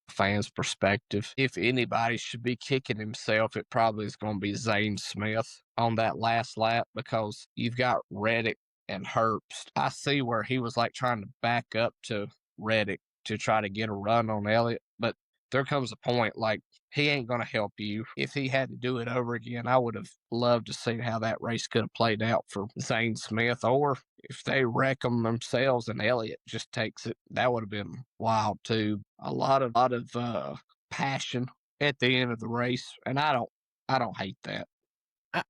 fan's perspective. If anybody should be kicking himself, it probably is going to be Zane Smith on that last lap, because you've got Reddick and Herbst. I see where he was like trying to back up to Reddick to try to get a run on Elliott, but there comes a point like he ain't going to help you. If he had to do it over again, I would have loved to see how that race could have played out for Zane Smith, or if they wreck them themselves and Elliott just takes it, that would have been wild too. A lot of passion at the end of the race, and I don't hate that.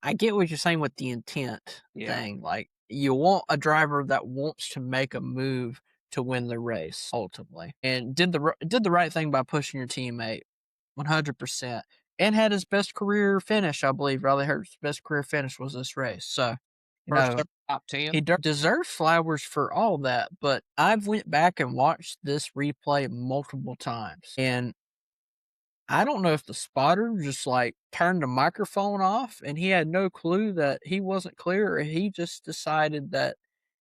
I get what you're saying with the intent thing. Like, you want a driver that wants to make a move to win the race ultimately, and did the right thing by pushing your teammate 100%, and had his best career finish. I believe Riley Herbst's best career finish was this race. So, Top 10. he deserves flowers for all that. But I've went back and watched this replay multiple times, and I don't know if the spotter just like turned the microphone off and he had no clue that he wasn't clear, or he just decided that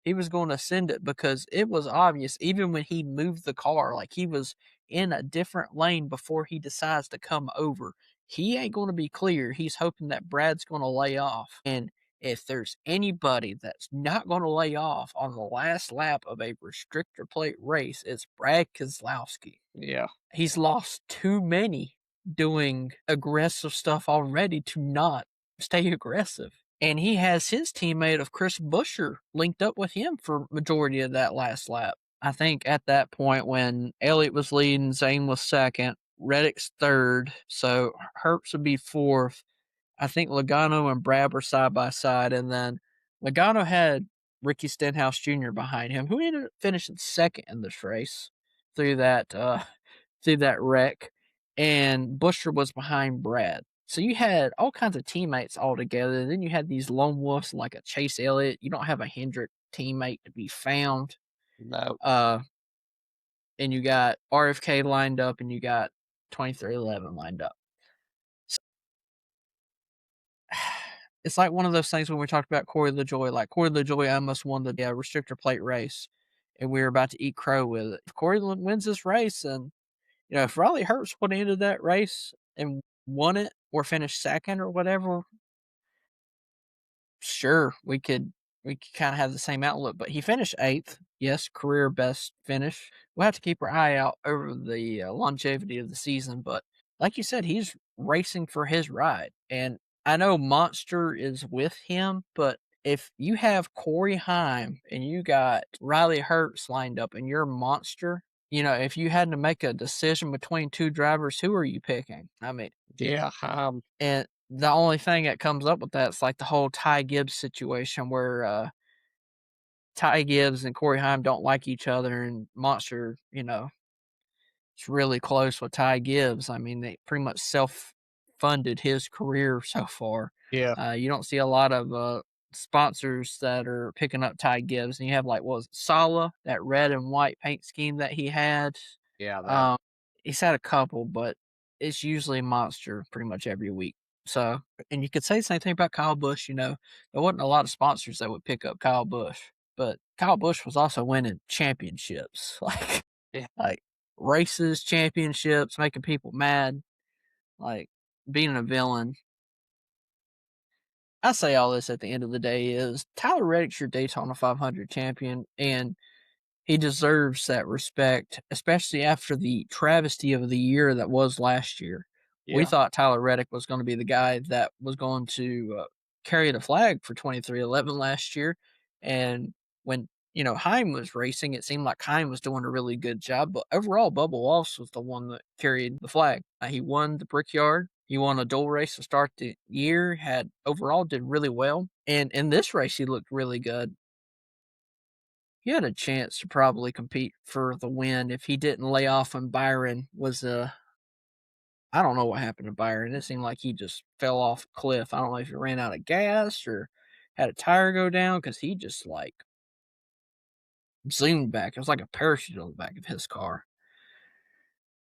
he was going to send it, because it was obvious even when he moved the car, like he was in a different lane before he decides to come over. He ain't going to be clear. He's hoping that Brad's going to lay off. And if there's anybody that's not going to lay off on the last lap of a restrictor plate race, it's Brad Keselowski. Yeah. He's lost too many doing aggressive stuff already to not stay aggressive. And he has his teammate of Chris Buescher linked up with him for majority of that last lap. I think at that point when Elliott was leading, Zane was second, Reddick's third, so Herbst would be fourth. I think Logano and Brad were side by side, and then Logano had Ricky Stenhouse Jr. behind him, who ended up finishing second in this race through that wreck, and Buescher was behind Brad. So you had all kinds of teammates all together. Then you had these lone wolves like a Chase Elliott. You don't have a Hendrick teammate to be found. No. And you got RFK lined up, and you got 2311 lined up. It's like one of those things when we talked about Corey LaJoy. Like, Corey LaJoy almost won the restrictor plate race, and we were about to eat crow with it. If Corey wins this race, and if Riley Herbst would have ended that race and won it or finished second or whatever, sure, we could kind of have the same outlook. But he finished 8th. Yes, career best finish. We'll have to keep our eye out over the longevity of the season. But like you said, he's racing for his ride. And I know Monster is with him, but if you have Corey Heim and you got Riley Herbst lined up and you're Monster, if you had to make a decision between two drivers, who are you picking? I mean, yeah. And the only thing that comes up with that is like the whole Ty Gibbs situation where Ty Gibbs and Corey Heim don't like each other, and Monster, it's really close with Ty Gibbs. I mean, they pretty much self-funded his career so far. Yeah. You don't see a lot of sponsors that are picking up Ty Gibbs, and you have like what was it, Sala, that red and white paint scheme that he had. Yeah, that. He's had a couple, but it's usually Monster pretty much every week. So, and you could say the same thing about Kyle Busch. There wasn't a lot of sponsors that would pick up Kyle Busch, but Kyle Busch was also winning championships, Yeah. like races, championships, making people mad, like being a villain. I say all this at the end of the day is Tyler Reddick's your Daytona 500 champion, and he deserves that respect, especially after the travesty of the year that was last year. We Yeah. thought Tyler Reddick was going to be the guy that was going to carry the flag for 2311 last year. And when, Heim was racing, it seemed like Heim was doing a really good job. But overall, Bubba Wallace was the one that carried the flag. He won the Brickyard. He won a dual race to start the year, did really well. And in this race, he looked really good. He had a chance to probably compete for the win if he didn't lay off when Byron was I don't know what happened to Byron. It seemed like he just fell off a cliff. I don't know if he ran out of gas or had a tire go down because he just like zoomed back. It was like a parachute on the back of his car.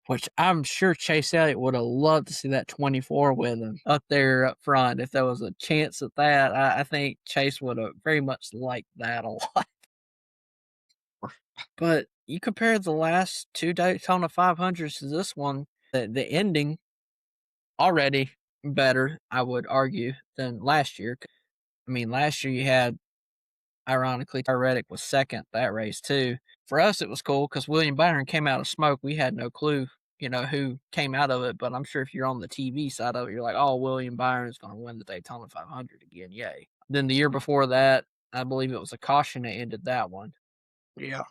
Which I'm sure Chase Elliott would have loved to see that 24 with him up there up front. If there was a chance at that, I think Chase would have very much liked that a lot. But you compare the last two Daytona 500s to this one, the ending already better, I would argue, than last year. I mean, last year you had, ironically, Tyler Reddick was second that race too. For us, it was cool because William Byron came out of smoke. We had no clue, who came out of it. But I'm sure if you're on the TV side of it, you're like, oh, William Byron is going to win the Daytona 500 again. Yay. Then the year before that, I believe it was a caution that ended that one. Yeah.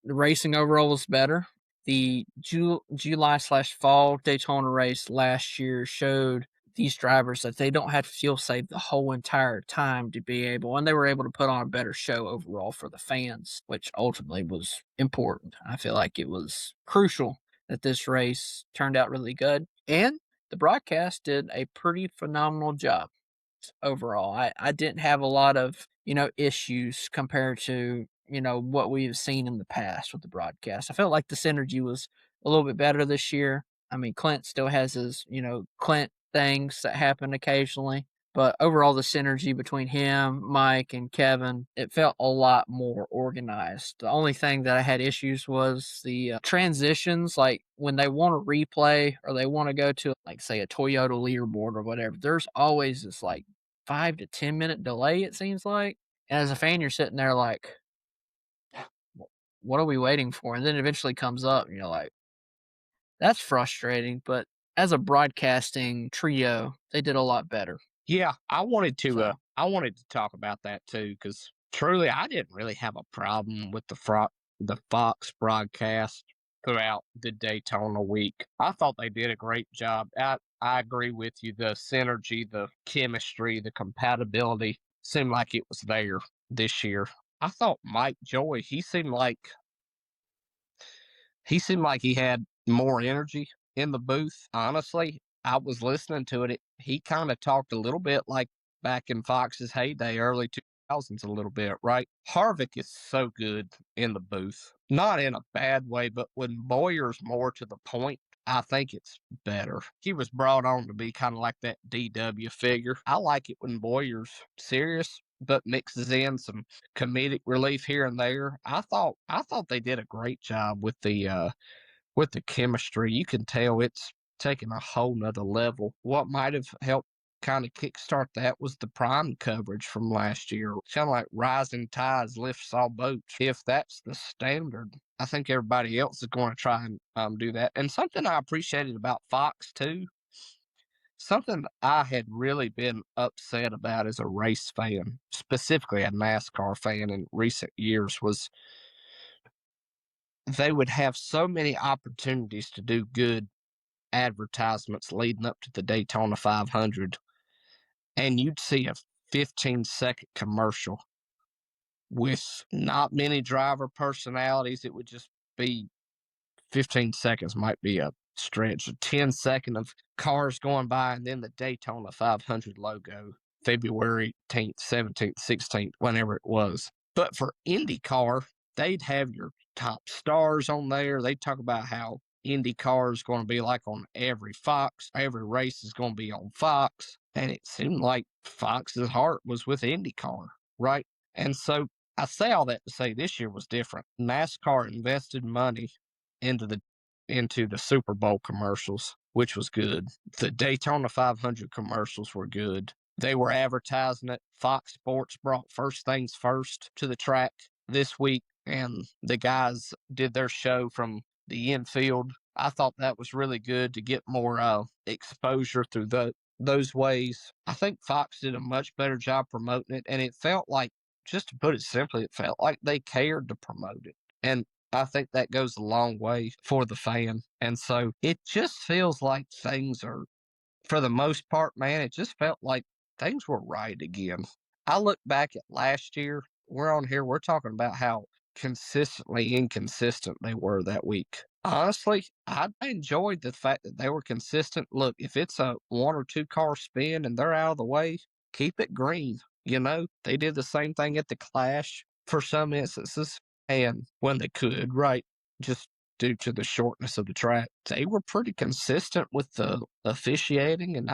The racing overall was better. The July/fall Daytona race last year showed these drivers that they don't have to fuel save the whole entire time to be able, and they were able to put on a better show overall for the fans, which ultimately was important. I feel like it was crucial that this race turned out really good, and the broadcast did a pretty phenomenal job overall. I didn't have a lot of, issues compared to, what we've seen in the past with the broadcast. I felt like the synergy was a little bit better this year. I mean, Clint still has his, Clint things that happen occasionally. But overall, the synergy between him, Mike, and Kevin, it felt a lot more organized. The only thing that I had issues was the transitions, like when they want to replay or they want to go to, like, say, a Toyota leaderboard or whatever, there's always this, like, 5 to 10 minute delay, it seems like. And as a fan, you're sitting there like, what are we waiting for? And then it eventually comes up, and you're like, that's frustrating. But as a broadcasting trio, they did a lot better. Yeah, I wanted to talk about that too, because truly I didn't really have a problem with the Fox broadcast throughout the Daytona week. I thought they did a great job. I agree with you. The synergy, the chemistry, the compatibility seemed like it was there this year. I thought Mike Joy, he seemed like he had more energy in the booth. Honestly, I was listening to it. He kind of talked a little bit like back in Fox's heyday, early 2000s, a little bit, right? Harvick is so good in the booth, not in a bad way, but when Boyer's more to the point, I think it's better. He was brought on to be kind of like that DW figure. I like it when Boyer's serious, but mixes in some comedic relief here and there. I thought they did a great job with the chemistry. You can tell it's taking a whole nother level. What might have helped kind of kickstart that was the prime coverage from last year. Kind of like rising tides lifts all boats. If that's the standard, I think everybody else is going to try and do that. And something I appreciated about Fox too, something I had really been upset about as a race fan, specifically a NASCAR fan in recent years, was they would have so many opportunities to do good advertisements leading up to the Daytona 500, and you'd see a 15-second commercial with not many driver personalities. It would just be 15 seconds, might be a stretch. 10 seconds of cars going by, and then the Daytona 500 logo, February 18th, 17th, 16th, whenever it was. But for IndyCar, they'd have your top stars on there. They'd talk about how IndyCar is going to be like on every Fox. Every race is going to be on Fox. And it seemed like Fox's heart was with IndyCar, right? And so I say all that to say this year was different. NASCAR invested money into the Super Bowl commercials, which was good. The Daytona 500 commercials were good. They were advertising it. Fox Sports brought First Things First to the track this week, and the guys did their show from the infield. I thought that was really good to get more exposure through those ways. I think Fox did a much better job promoting it, and it felt like, just to put it simply, it felt like they cared to promote it. And I think that goes a long way for the fan. And so it just feels like things are, for the most part, man, it just felt like things were right again. I look back at last year, we're on here, we're talking about how consistently inconsistent they were that week. Honestly, I enjoyed the fact that they were consistent. Look, if it's a 1 or 2 car spin and they're out of the way, keep it green. You know, they did the same thing at the Clash for some instances, and when they could, right? Just due to the shortness of the track, they were pretty consistent with the officiating, and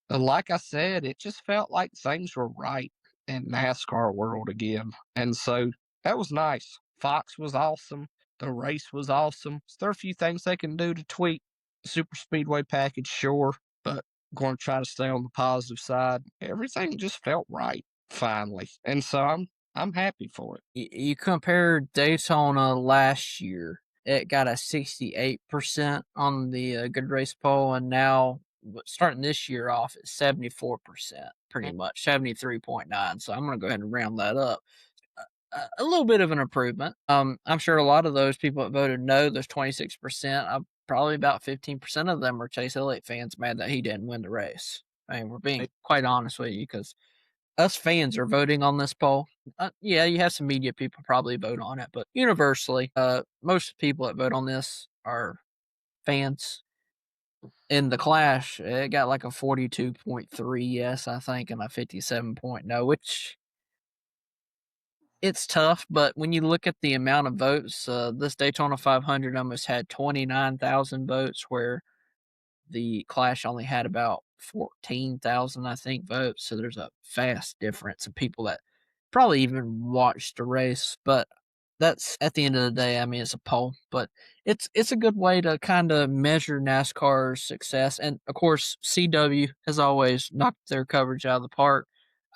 like I said, it just felt like things were right in NASCAR world again. And so that was nice. Fox was awesome. The race was awesome. There are a few things they can do to tweak the super speedway package, sure, but going to try to stay on the positive side. Everything just felt right finally. And so I'm happy for it. You compare Daytona last year, it got a 68% on the Good Race poll, and now starting this year off at 74%, pretty much 73.9. So I'm going to go ahead and round that up. A little bit of an improvement. I'm sure a lot of those people that voted no, there's 26%. Probably about 15% of them are Chase Elliott fans mad that he didn't win the race. I mean, we're being quite honest with you, because us fans are voting on this poll. Yeah, you have some media people probably vote on it, but universally, most people that vote on this are fans. In the Clash, it got like a 42.3 yes, I think, and a 57 no, which it's tough, but when you look at the amount of votes, this Daytona 500 almost had 29,000 votes, where the Clash only had about 14,000, I think, votes. So there's a vast difference of people that probably even watched the race. But that's, at the end of the day, I mean, it's a poll, but it's a good way to kind of measure NASCAR's success. And of course, CW has always knocked their coverage out of the park.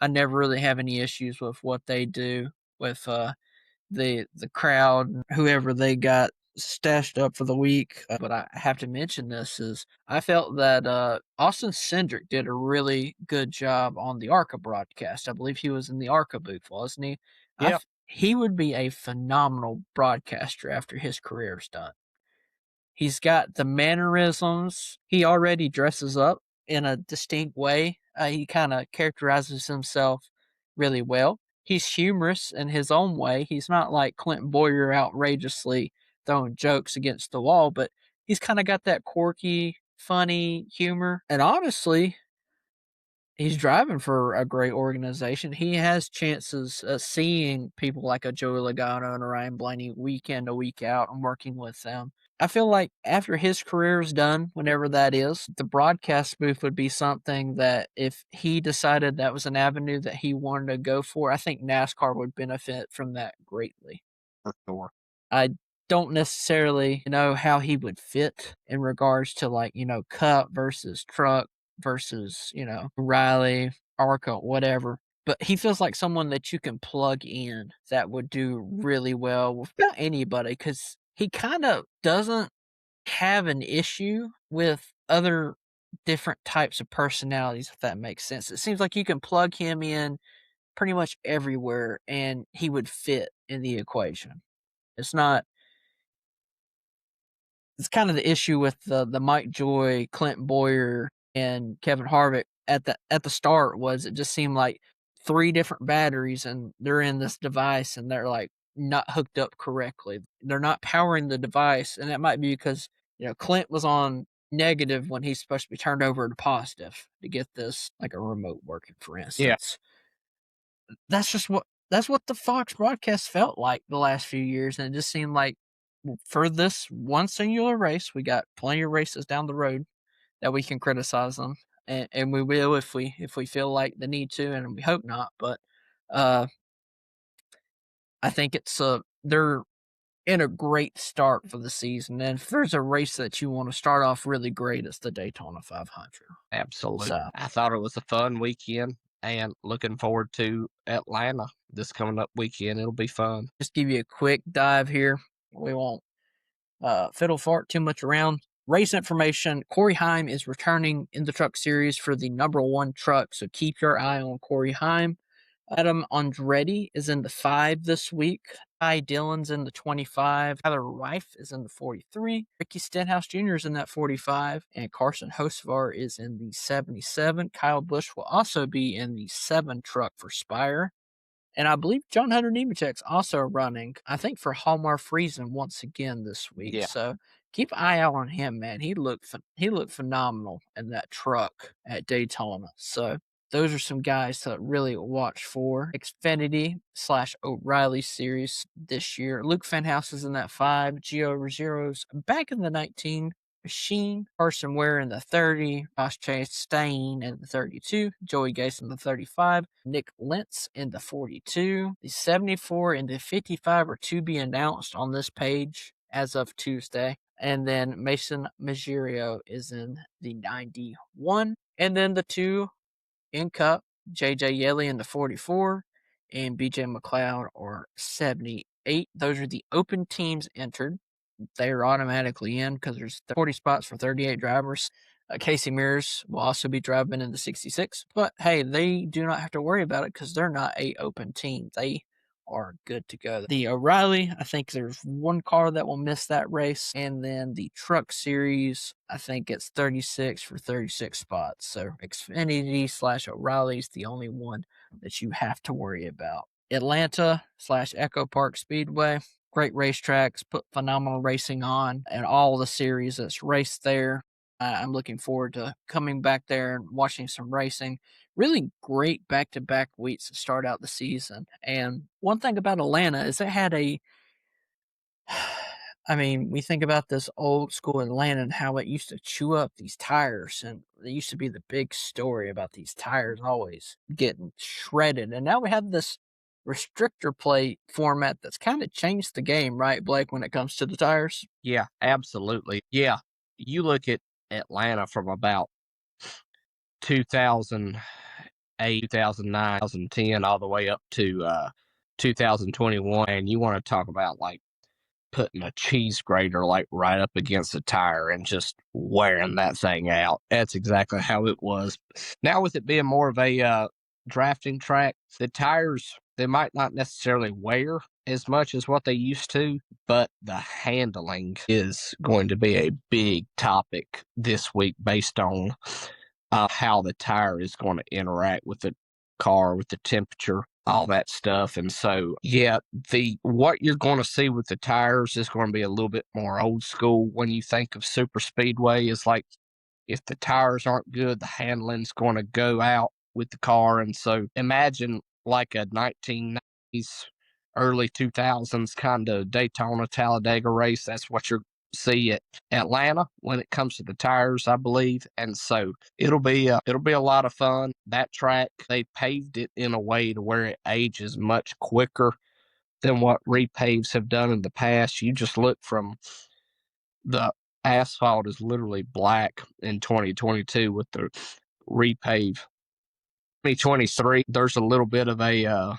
I never really have any issues with what they do with the crowd, whoever they got stashed up for the week. But I have to mention this is I felt that Austin Cindric did a really good job on the ARCA broadcast. I believe he was in the ARCA booth, wasn't he? Yeah. He would be a phenomenal broadcaster after his career is done. He's got the mannerisms. He already dresses up in a distinct way. He kind of characterizes himself really well. He's humorous in his own way. He's not like Clinton Boyer outrageously throwing jokes against the wall, but he's kind of got that quirky, funny humor. And honestly, he's driving for a great organization. He has chances of seeing people like a Joey Logano and a Ryan Blaney week in to week out and working with them. I feel like after his career is done, whenever that is, the broadcast booth would be something that if he decided that was an avenue that he wanted to go for, I think NASCAR would benefit from that greatly. For sure. I don't necessarily know how he would fit in regards to, like, Cup versus Truck versus, Riley, Arca, whatever. But he feels like someone that you can plug in that would do really well with about anybody, because he kind of doesn't have an issue with other different types of personalities, if that makes sense. It seems like you can plug him in pretty much everywhere and he would fit in the equation. It's kind of the issue with the Mike Joy, Clint Boyer, and Kevin Harvick at the start was it just seemed like 3 different batteries and they're in this device and they're like not hooked up correctly. They're not powering the device, and that might be because, Clint was on negative when he's supposed to be turned over to positive to get this like a remote working, for instance. That's what the Fox broadcast felt like the last few years, and it just seemed like for this one singular race, we got plenty of races down the road that we can criticize them, and we will if we feel like the need to, and we hope not. But I think they're in a great start for the season. And if there's a race that you want to start off really great, it's the Daytona 500. Absolutely. So, I thought it was a fun weekend and looking forward to Atlanta this coming up weekend. It'll be fun. just give you a quick dive here. We won't fiddle fart too much around. Race information: Corey Heim is returning in the Truck Series for the number 1 truck, so keep your eye on Corey Heim. Adam Andretti is in the 5 this week. Ty Dillon's in the 25. Tyler Reif is in the 43. Ricky Stenhouse Jr. is in that 45. And Carson Hocevar is in the 77. Kyle Busch will also be in the 7 truck for Spire. And I believe John Hunter Nemechek's also running, I think, for Hallmark Friesen once again this week. Yeah. So keep an eye out on him, man. He looked phenomenal in that truck at Daytona. So those are some guys to really watch for. Xfinity/O'Reilly series this year. Luke Fenhouse is in that 5. Gio Ruggiero's back in the 19. Machine. Carson Ware in the 30. Josh Chastain in the 32. Joey Gase in the 35. Nick Lentz in the 42. The 74 and the 55 are to be announced on this page as of Tuesday. And then Mason Maggio is in the 91. And then the 2 in Cup, JJ Yeley in the 44 and BJ McLeod are 78. Those are the open teams entered. They are automatically in because there's 40 spots for 38 drivers. Casey Mears will also be driving in the 66. But hey, they do not have to worry about it because they're not a open team. They are good to go. The O'Reilly, I think there's 1 car that will miss that race. And then the Truck Series, I think it's 36 for 36 spots. So Xfinity/O'Reilly is the only one that you have to worry about. Atlanta/Echo Park Speedway. Great racetracks, put phenomenal racing on, and all the series that's raced there. I'm looking forward to coming back there and watching some racing. Really great back-to-back weeks to start out the season. And one thing about Atlanta is it had we think about this old school Atlanta and how it used to chew up these tires, and it used to be the big story about these tires always getting shredded. And now we have this restrictor plate format that's kind of changed the game, right, Blake, when it comes to the tires? Yeah, absolutely. Yeah, you look at Atlanta from about 2008, 2009, 2010, all the way up to 2021, and you want to talk about like putting a cheese grater like right up against the tire and just wearing that thing out. That's exactly how it was. Now with it being more of a drafting track, the tires, they might not necessarily wear as much as what they used to, but the handling is going to be a big topic this week based on how the tire is going to interact with the car, with the temperature, all that stuff. And so, yeah, what you're going to see with the tires is going to be a little bit more old school. When you think of super speedway, is like if the tires aren't good, the handling's going to go out with the car. And so imagine like a 1990s, early 2000s kind of Daytona, Talladega race. That's what you're see at Atlanta when it comes to the tires, I believe. And so it'll be a lot of fun. That track, they paved it in a way to where it ages much quicker than what repaves have done in the past. You just look from the asphalt is literally black in 2022 with the repave. 2023, there's a little bit of a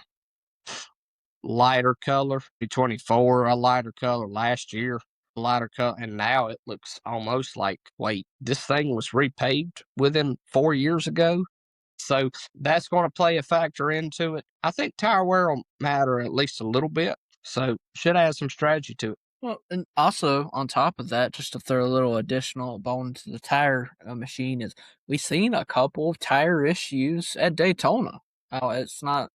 lighter color. 2024, a lighter color. Last year, lighter color, and now it looks almost like, wait, this thing was repaved within 4 years ago. So that's going to play a factor into it. I think tire wear will matter at least a little bit. So should add some strategy to it. Well, and also on top of that, just to throw a little additional bone to the tire machine, is we've seen a couple of tire issues at Daytona. It's not,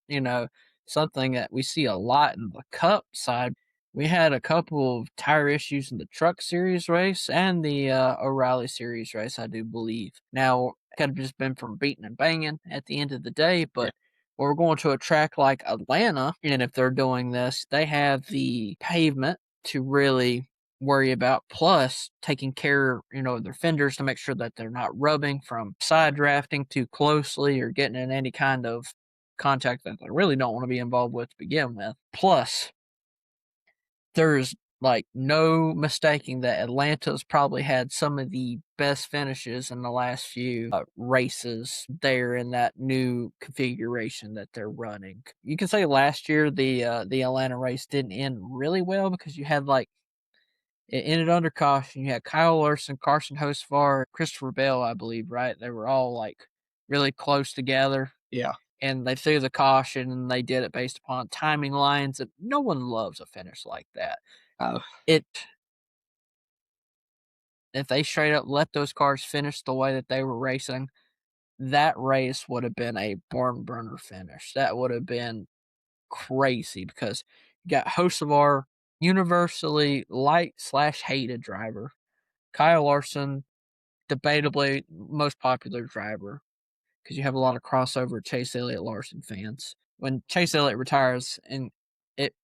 something that we see a lot in the Cup side. We had a couple of tire issues in the Truck Series race and the O'Reilly Series race, I do believe. Now, it could have just been from beating and banging at the end of the day, but we're going to a track like Atlanta, and if they're doing this, they have the pavement to really worry about, plus taking care, of their fenders to make sure that they're not rubbing from side drafting too closely or getting in any kind of contact that they really don't want to be involved with to begin with. Plus, there's like no mistaking that Atlanta's probably had some of the best finishes in the last few races there in that new configuration that they're running. You can say last year the Atlanta race didn't end really well because you had it ended under caution. You had Kyle Larson, Carson Hocevar, Christopher Bell, I believe, right? They were all really close together. Yeah. And they threw the caution, and they did it based upon timing lines. And no one loves a finish like that. It If they straight up let those cars finish the way that they were racing, that race would have been a barn burner finish. That would have been crazy because you got Hocevar, universally liked/hated driver. Kyle Larson, debatably most popular driver because you have a lot of crossover Chase Elliott Larson fans. When Chase Elliott retires, and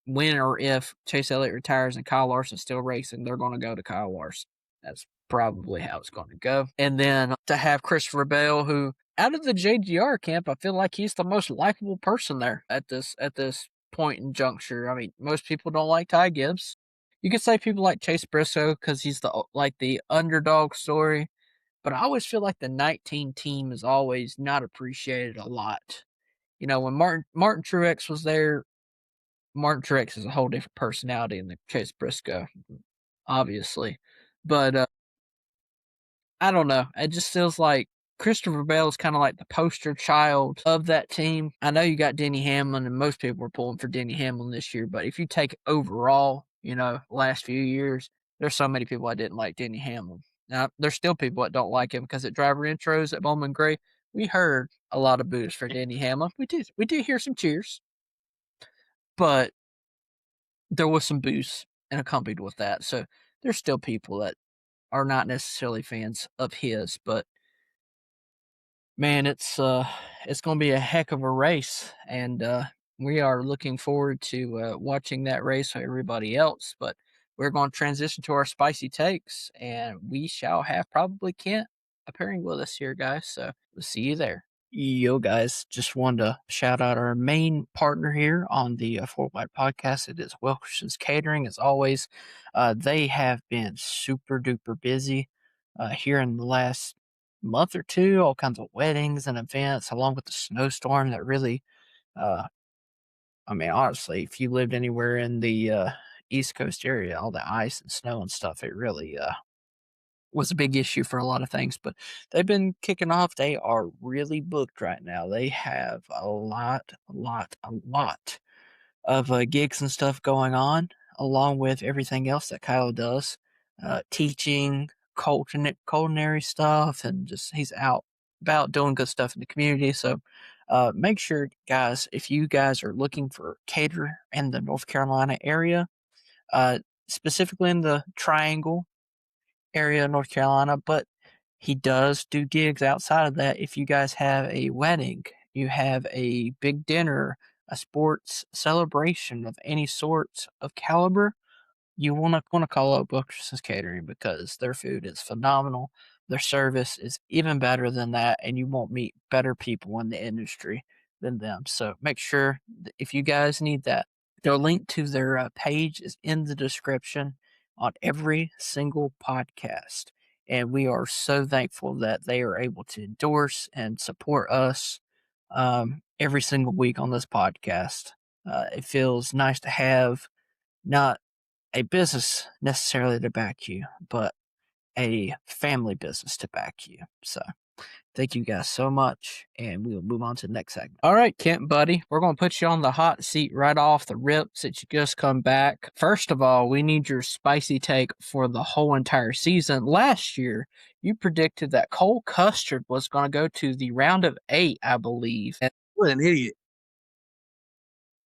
when or if Chase Elliott retires and Kyle Larson's still racing, they're going to go to Kyle Larson. That's probably how it's going to go. And then to have Christopher Bell, who out of the JGR camp, I feel like he's the most likable person there at this point in juncture. I mean, most people don't like Ty Gibbs. You could say people like Chase Briscoe because he's the underdog story. But I always feel like the 19 team is always not appreciated a lot. When Martin Truex was there, Martin Truex is a whole different personality than Chase Briscoe, obviously. But I don't know. It just feels like Christopher Bell is kind of like the poster child of that team. I know you got Denny Hamlin, and most people are pulling for Denny Hamlin this year. But if you take overall, last few years, there's so many people I didn't like Denny Hamlin. Now, there's still people that don't like him because at driver intros at Bowman Gray, we heard a lot of boos for Denny Hamlin. We did hear some cheers, but there was some boos and accompanied with that. So there's still people that are not necessarily fans of his, but man, it's going to be a heck of a race, and we are looking forward to watching that race with everybody else. But we're going to transition to our spicy takes, and we shall have probably Kent appearing with us here, guys. So we'll see you there. Yo, guys, just wanted to shout out our main partner here on the Four White Podcast. It is Wilkerson's Catering, as always. They have been super duper busy here in the last month or two, all kinds of weddings and events, along with the snowstorm that really, honestly, if you lived anywhere in the East Coast area, all the ice and snow and stuff, it really was a big issue for a lot of things, but they've been kicking off. They are really booked right now. They have a lot of gigs and stuff going on, along with everything else that Kyle does, teaching, culinary stuff, and just he's out about doing good stuff in the community. So make sure, guys, if you guys are looking for a caterer in the North Carolina area, specifically in the Triangle area of North Carolina, but he does do gigs outside of that. If you guys have a wedding, you have a big dinner, a sports celebration of any sorts of caliber, you want to call out Bookerson's Catering because their food is phenomenal. Their service is even better than that, and you won't meet better people in the industry than them. So make sure if you guys need that, their link to their page is in the description on every single podcast. And we are so thankful that they are able to endorse and support us every single week on this podcast. It feels nice to have not a business necessarily to back you, but a family business to back you. So Thank you guys so much, and we will move on to the next segment. All right, Kent, buddy, we're going to put you on the hot seat right off the rip since you just come back. First of all, we need your spicy take for the whole entire season. Last year, you predicted that Cole Custard was going to go to the round of 8, I believe. What an idiot.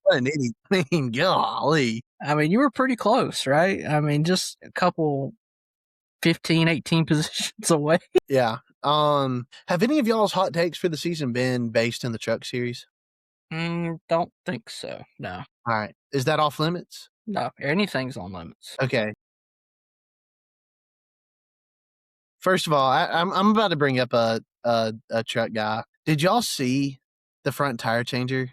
What an idiot. I mean, golly. I mean, you were pretty close, right? I mean, just a couple 15, 18 positions away. Yeah. Have any of y'all's hot takes for the season been based in the truck series? Don't think so. No. All right. Is that off limits? No. Anything's on limits. Okay. First of all, I'm about to bring up a truck guy. Did y'all see the front tire changer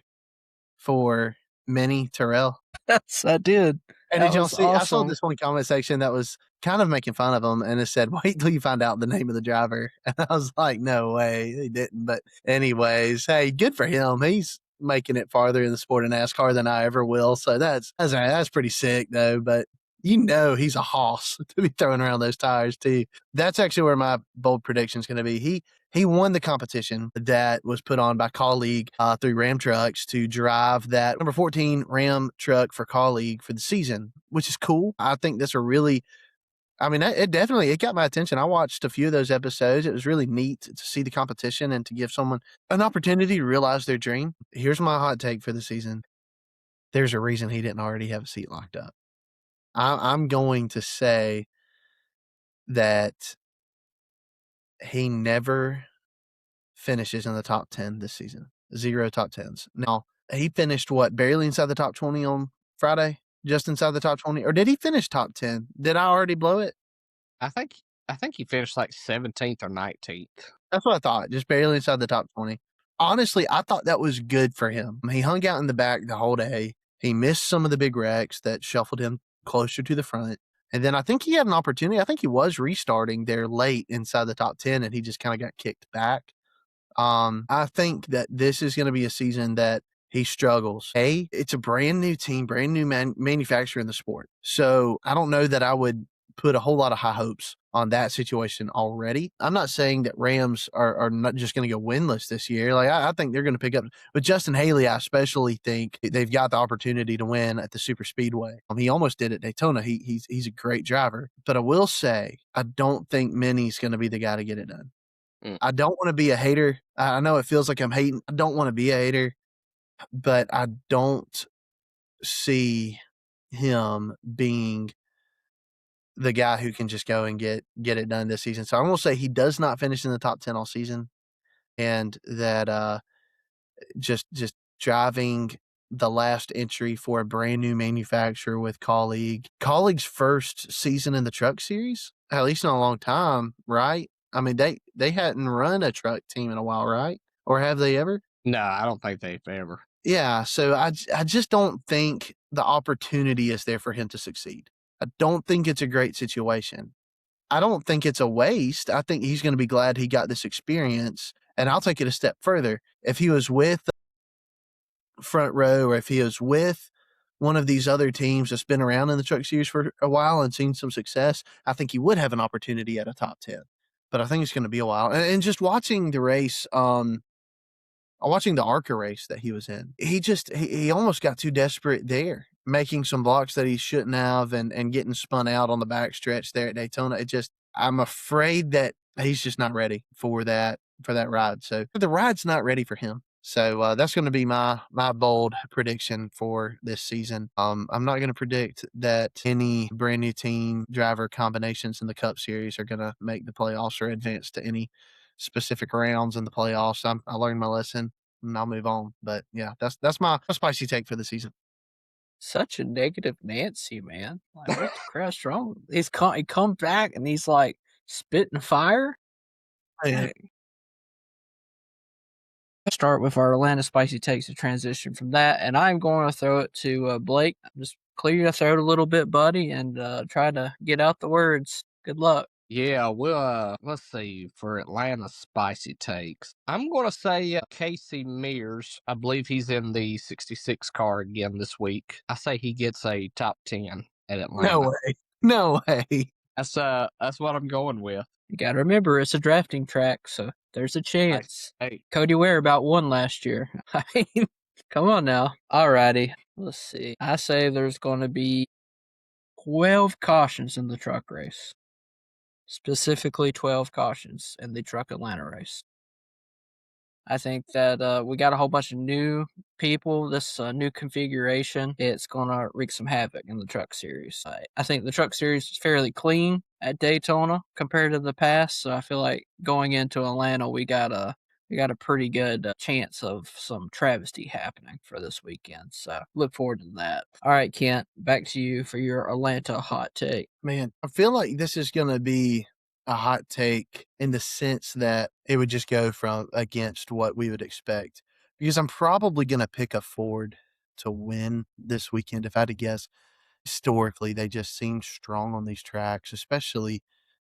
for Mini Terrell? Yes, I did. And That did y'all was see? I saw awesome. this one comment section that was kind of making fun of him, and it said, "Wait till you find out the name of the driver." And I was like, "No way, he didn't." But anyways, hey, good for him. He's making it farther in the sport of NASCAR than I ever will. So that's pretty sick, though. But he's a hoss to be throwing around those tires too. That's actually where my bold prediction is going to be. He won the competition that was put on by Colleague through Ram Trucks to drive that number 14 Ram truck for Colleague for the season, which is cool. I think that's it got my attention. I watched a few of those episodes. It was really neat to see the competition and to give someone an opportunity to realize their dream. Here's my hot take for the season. There's a reason he didn't already have a seat locked up. I'm going to say that he never finishes in the top 10 this season. 0 top 10s. Now, he finished barely inside the top 20 on Friday? Just inside the top 20? Or did he finish top 10? Did I already blow it? I think he finished like 17th or 19th. That's what I thought. Just barely inside the top 20. Honestly, I thought that was good for him. He hung out in the back the whole day. He missed some of the big wrecks that shuffled him closer to the front. And then I think he had an opportunity. I think he was restarting there late inside the top 10, and he just kind of got kicked back. I think that this is going to be a season that he struggles. It's a brand new team, brand new manufacturer in the sport. So I don't know that I would put a whole lot of high hopes on that situation already. I'm not saying that Rams are not just going to go winless this year. Like I think they're going to pick up. But Justin Haley, I especially think they've got the opportunity to win at the superspeedway. He almost did at Daytona. He's a great driver. But I will say, I don't think Minnie's going to be the guy to get it done. I don't want to be a hater. I know it feels like I'm hating. I don't want to be a hater, but I don't see him being the guy who can just go and get it done this season. So I'm going to say he does not finish in the top 10 all season, and that just driving the last entry for a brand new manufacturer with Colleague's first season in the truck series, at least in a long time, right? I mean, they hadn't run a truck team in a while, right? Or have they ever? No, I don't think they've ever. Yeah, so I just don't think the opportunity is there for him to succeed. I don't think it's a great situation. I don't think it's a waste. I think he's going to be glad he got this experience. And I'll take it a step further. If he was with Front Row, or if he was with one of these other teams that's been around in the truck series for a while and seen some success, I think he would have an opportunity at a top 10. But I think it's going to be a while. And just watching the race, watching the ARCA race that he was in, he almost got too desperate there, making some blocks that he shouldn't have and getting spun out on the backstretch there at Daytona. I'm afraid that he's just not ready for that ride. So the ride's not ready for him. So that's going to be my bold prediction for this season. I'm not going to predict that any brand new team driver combinations in the Cup Series are going to make the playoffs or advance to any specific rounds in the playoffs. I learned my lesson and I'll move on. But yeah, that's my spicy take for the season. Such a negative Nancy, man. Like, what the crap's wrong? He come back and he's like spitting fire. Like, start with our Atlanta spicy takes to transition from that, and I'm going to throw it to Blake. Just clear your throat a little bit, buddy, and try to get out the words. Good luck. Yeah, well, let's see, for Atlanta spicy takes, I'm going to say Casey Mears. I believe he's in the 66 car again this week. I say he gets a top 10 at Atlanta. No way. That's what I'm going with. You got to remember, it's a drafting track, so there's a chance. Hey, Cody Ware about won last year. I mean, come on now. Alrighty, let's see. I say there's going to be 12 cautions in the truck race. Specifically 12 cautions in the Truck Atlanta race. I think that we got a whole bunch of new people. This new configuration, it's going to wreak some havoc in the Truck Series. I think the Truck Series is fairly clean at Daytona compared to the past. So I feel like going into Atlanta, we got a pretty good chance of some travesty happening for this weekend. So look forward to that. All right, Kent, back to you for your Atlanta hot take. Man, I feel like this is going to be a hot take in the sense that it would just go from against what we would expect, because I'm probably going to pick a Ford to win this weekend. If I had to guess, historically, they just seem strong on these tracks, especially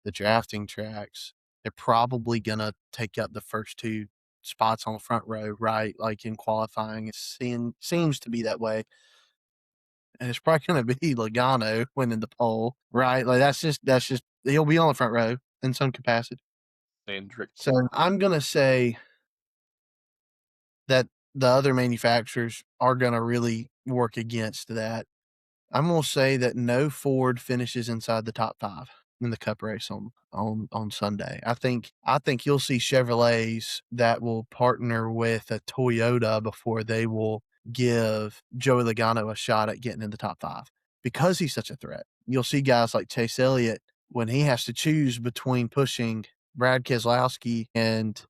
the drafting tracks. They're probably going to take up the first two spots on the front row, right? Like in qualifying, it seems to be that way. And it's probably going to be Logano winning the pole, right? Like that's just he'll be on the front row in some capacity. Hendrick. So I'm going to say that the other manufacturers are going to really work against that. I'm going to say that no Ford finishes inside the top 5 in the Cup race on Sunday. I think you'll see Chevrolets that will partner with a Toyota before they will give Joey Logano a shot at getting in the top 5 because he's such a threat. You'll see guys like Chase Elliott when he has to choose between pushing Brad Keselowski and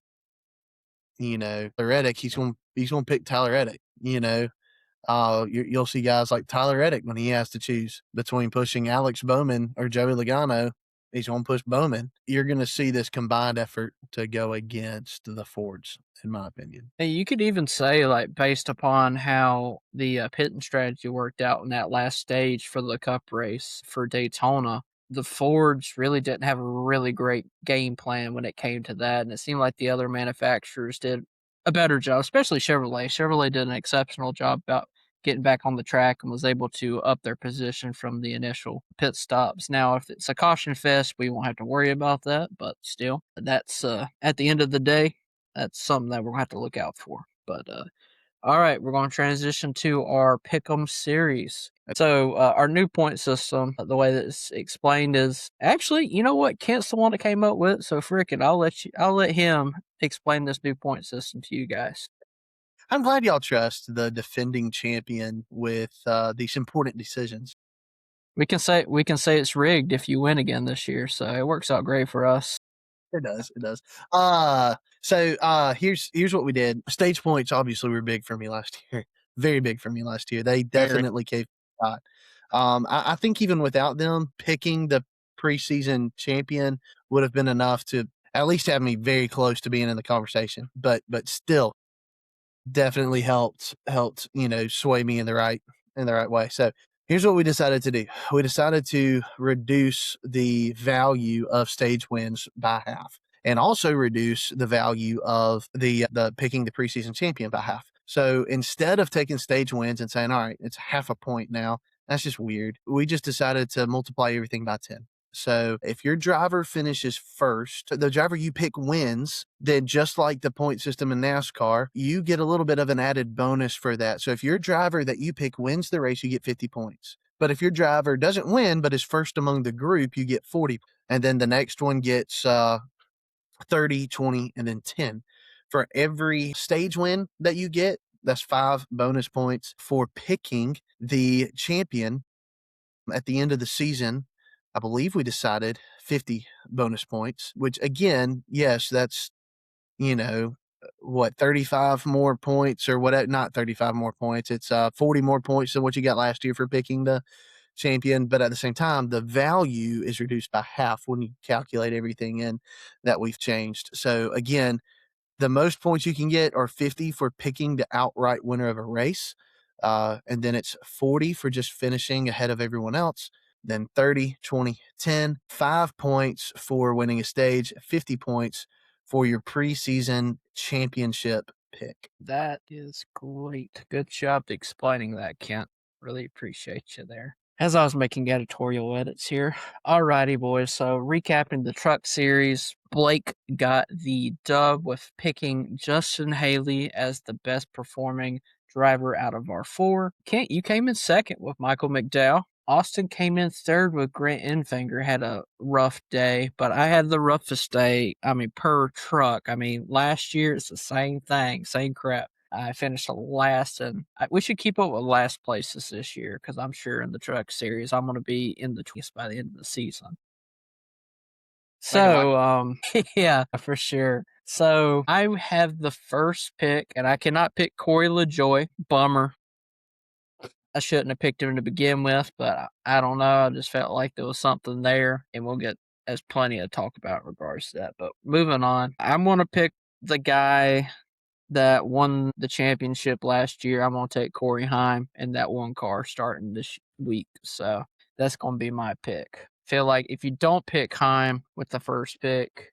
Reddick, he's going to pick Tyler Reddick. You'll see guys like Tyler Reddick when he has to choose between pushing Alex Bowman or Joey Logano. He's going to push Bowman. You're going to see this combined effort to go against the Fords, in my opinion. And you could even say, like, based upon how the pitting strategy worked out in that last stage for the Cup race for Daytona, the Fords really didn't have a really great game plan when it came to that. And it seemed like the other manufacturers did a better job, especially Chevrolet. Chevrolet did an exceptional job about getting back on the track and was able to up their position from the initial pit stops. Now, if it's a caution fest, we won't have to worry about that, but still, that's at the end of the day, that's something that we're going to have to look out for. But all right, we're going to transition to our Pick'em series. So our new point system, the way that it's explained is actually, you know what? Kent's the one that came up with it, so frickin' I'll let him explain this new point system to you guys. I'm glad y'all trust the defending champion with these important decisions. We can say it's rigged if you win again this year, so it works out great for us. It does. So here's what we did. Stage points obviously were big for me last year. Very big for me last year. They definitely gave me a shot. I think even without them, picking the preseason champion would have been enough to at least have me very close to being in the conversation. But still, definitely helped sway me in the right way. So here's what we decided to do. We decided to reduce the value of stage wins by half, and also reduce the value of the picking the preseason champion by half. So instead of taking stage wins and saying, all right, it's half a point now, that's just weird. We just decided to multiply everything by 10. So if your driver finishes first, the driver you pick wins, then just like the point system in NASCAR, you get a little bit of an added bonus for that. So if your driver that you pick wins the race, you get 50 points. But if your driver doesn't win, but is first among the group, you get 40. And then the next one gets 30, 20, and then 10. For every stage win that you get, that's 5 bonus points. For picking the champion at the end of the season, I believe we decided 50 bonus points, which again, yes, that's, 35 more points or whatever, not 35 more points. It's 40 more points than what you got last year for picking the champion. But at the same time, the value is reduced by half when you calculate everything in that we've changed. So again, the most points you can get are 50 for picking the outright winner of a race. And then it's 40 for just finishing ahead of everyone else. Then 30, 20, 10, 5 points for winning a stage, 50 points for your preseason championship pick. That is great. Good job explaining that, Kent. Really appreciate you there. As I was making editorial edits here. Alrighty, boys. So, recapping the truck series, Blake got the dub with picking Justin Haley as the best performing driver out of our four. Kent, you came in second with Michael McDowell. Austin came in third with Grant Enfinger. Had a rough day, but I had the roughest day, per truck. Last year it's the same thing, same crap. I finished last, and we should keep up with last places this year because I'm sure in the truck series I'm going to be in the 20s by the end of the season. So, yeah, for sure. So I have the first pick, and I cannot pick Corey LaJoy. Bummer. I shouldn't have picked him to begin with, but I don't know. I just felt like there was something there, and we'll get there's plenty to talk about in regards to that. But moving on, I'm going to pick the guy that won the championship last year. I'm going to take Corey Heim in that one car starting this week. So that's going to be my pick. Feel like if you don't pick Heim with the first pick,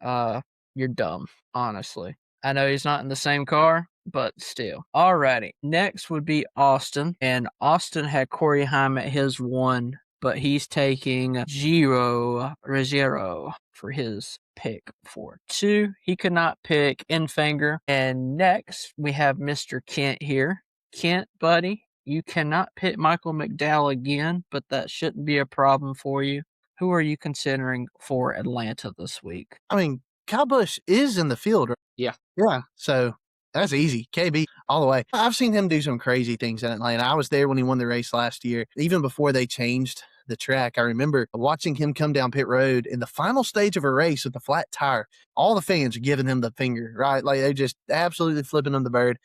you're dumb, honestly. I know he's not in the same car, but still. Alrighty. Next would be Austin. And Austin had Corey Heim at his one, but he's taking Giro Ruggiero for his pick for two. He could not pick Enfinger. And next we have Mr. Kent here. Kent, buddy, you cannot pick Michael McDowell again, but that shouldn't be a problem for you. Who are you considering for Atlanta this week? Kyle Busch is in the field, right? Yeah. Yeah. So that's easy. KB all the way. I've seen him do some crazy things in Atlanta. I was there when he won the race last year. Even before they changed the track, I remember watching him come down pit road in the final stage of a race with the flat tire. All the fans are giving him the finger, right? Like they're just absolutely flipping him the bird.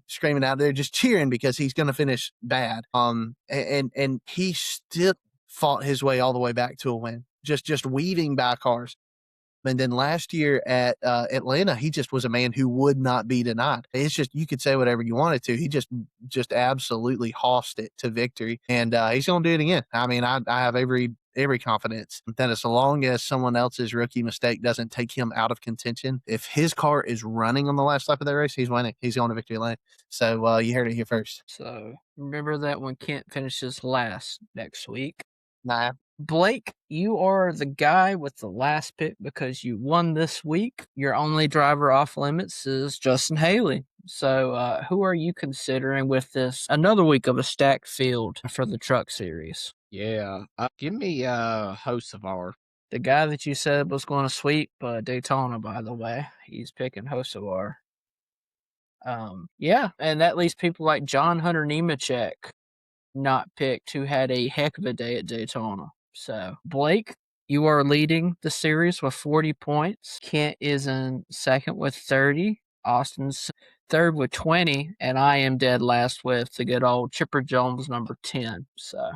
Screaming out there, just cheering because he's going to finish bad. And he still fought his way all the way back to a win, just weaving by cars. And then last year at Atlanta, he just was a man who would not be denied. It's just, you could say whatever you wanted to. He just absolutely hossed it to victory. And he's going to do it again. I have every confidence that as long as someone else's rookie mistake doesn't take him out of contention, if his car is running on the last lap of that race, he's winning. He's going to victory lane. So you heard it here first. So remember that when Kent finishes last next week. Nah. Blake, you are the guy with the last pick because you won this week. Your only driver off limits is Justin Haley. So who are you considering with this another week of a stacked field for the truck series? Yeah. Give me Hocevar. The guy that you said was going to sweep Daytona, by the way. He's picking Hocevar. Yeah, and that leaves people like John Hunter Nemechek not picked, who had a heck of a day at Daytona. So, Blake, you are leading the series with 40 points. Kent is in second with 30. Austin's third with 20. And I am dead last with the good old Chipper Jones, number 10. So,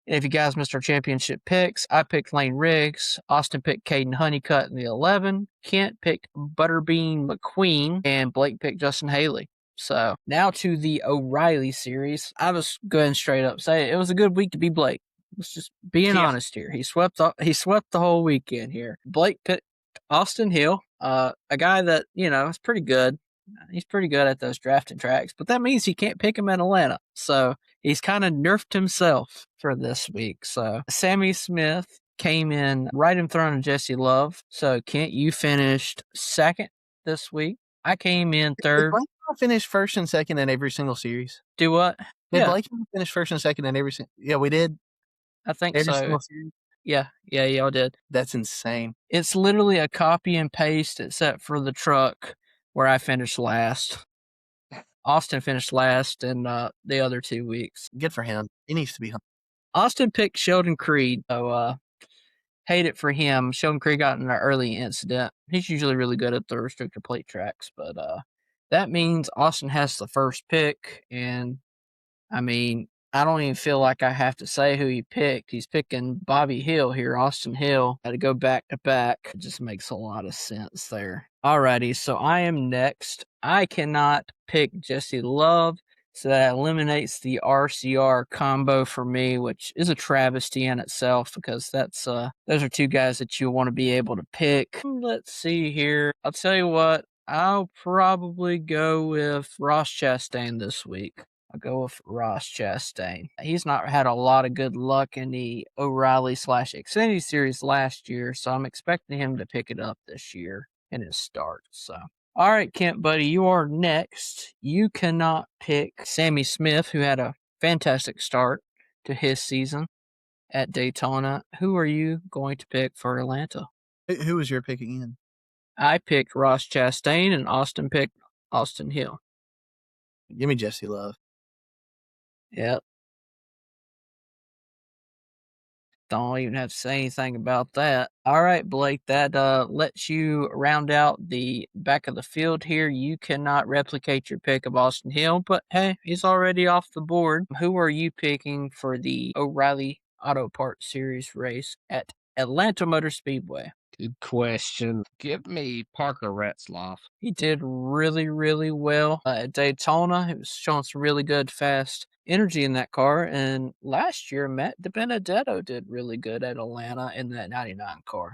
if you guys missed our championship picks, I picked Lane Riggs. Austin picked Caden Honeycutt in the 11. Kent picked Butterbean McQueen. And Blake picked Justin Haley. So, now to the O'Reilly series. I was going straight up say it was a good week to be Blake. Let's just being honest here. He swept the whole weekend here. Blake picked Austin Hill, a guy that, is pretty good. He's pretty good at those drafting tracks, but that means he can't pick him in Atlanta. So he's kind of nerfed himself for this week. So Sammy Smith came in right in front of Jesse Love. So Kent, you finished second this week. I came in third. Did Blake finish first and second in every single series? Do what? Did Blake finish first and second in every single? Yeah, we did. I think so. Yeah, y'all did. That's insane. It's literally a copy and paste except for the truck where I finished last. Austin finished last in the other 2 weeks. Good for him. He needs to be humble. Austin picked Sheldon Creed, so hate it for him. Sheldon Creed got in an early incident. He's usually really good at the restrictor plate tracks, but that means Austin has the first pick, and I don't even feel like I have to say who he picked. He's picking Bobby Hill here, Austin Hill. Had to go back to back. It just makes a lot of sense there. Alrighty, so I am next. I cannot pick Jesse Love, so that eliminates the RCR combo for me, which is a travesty in itself because that's those are two guys that you want to be able to pick. Let's see here. I'll tell you what. I'll probably go with Ross Chastain this week. I'll go with Ross Chastain. He's not had a lot of good luck in the O'Reilly/Xfinity Series last year, so I'm expecting him to pick it up this year in his start. So, all right, Kent, buddy, you are next. You cannot pick Sammy Smith, who had a fantastic start to his season at Daytona. Who are you going to pick for Atlanta? Who was your pick again? I picked Ross Chastain, and Austin picked Austin Hill. Give me Jesse Love. Yep. Don't even have to say anything about that. All right, Blake, that lets you round out the back of the field here. You cannot replicate your pick of Austin Hill, but hey, he's already off the board. Who are you picking for the O'Reilly Auto Parts Series race at Atlanta Motor Speedway? Good question. Give me Parker Retzloff. He did really, really well at Daytona. He was showing some really good, fast energy in that car. And last year, Matt DiBenedetto did really good at Atlanta in that 99 car.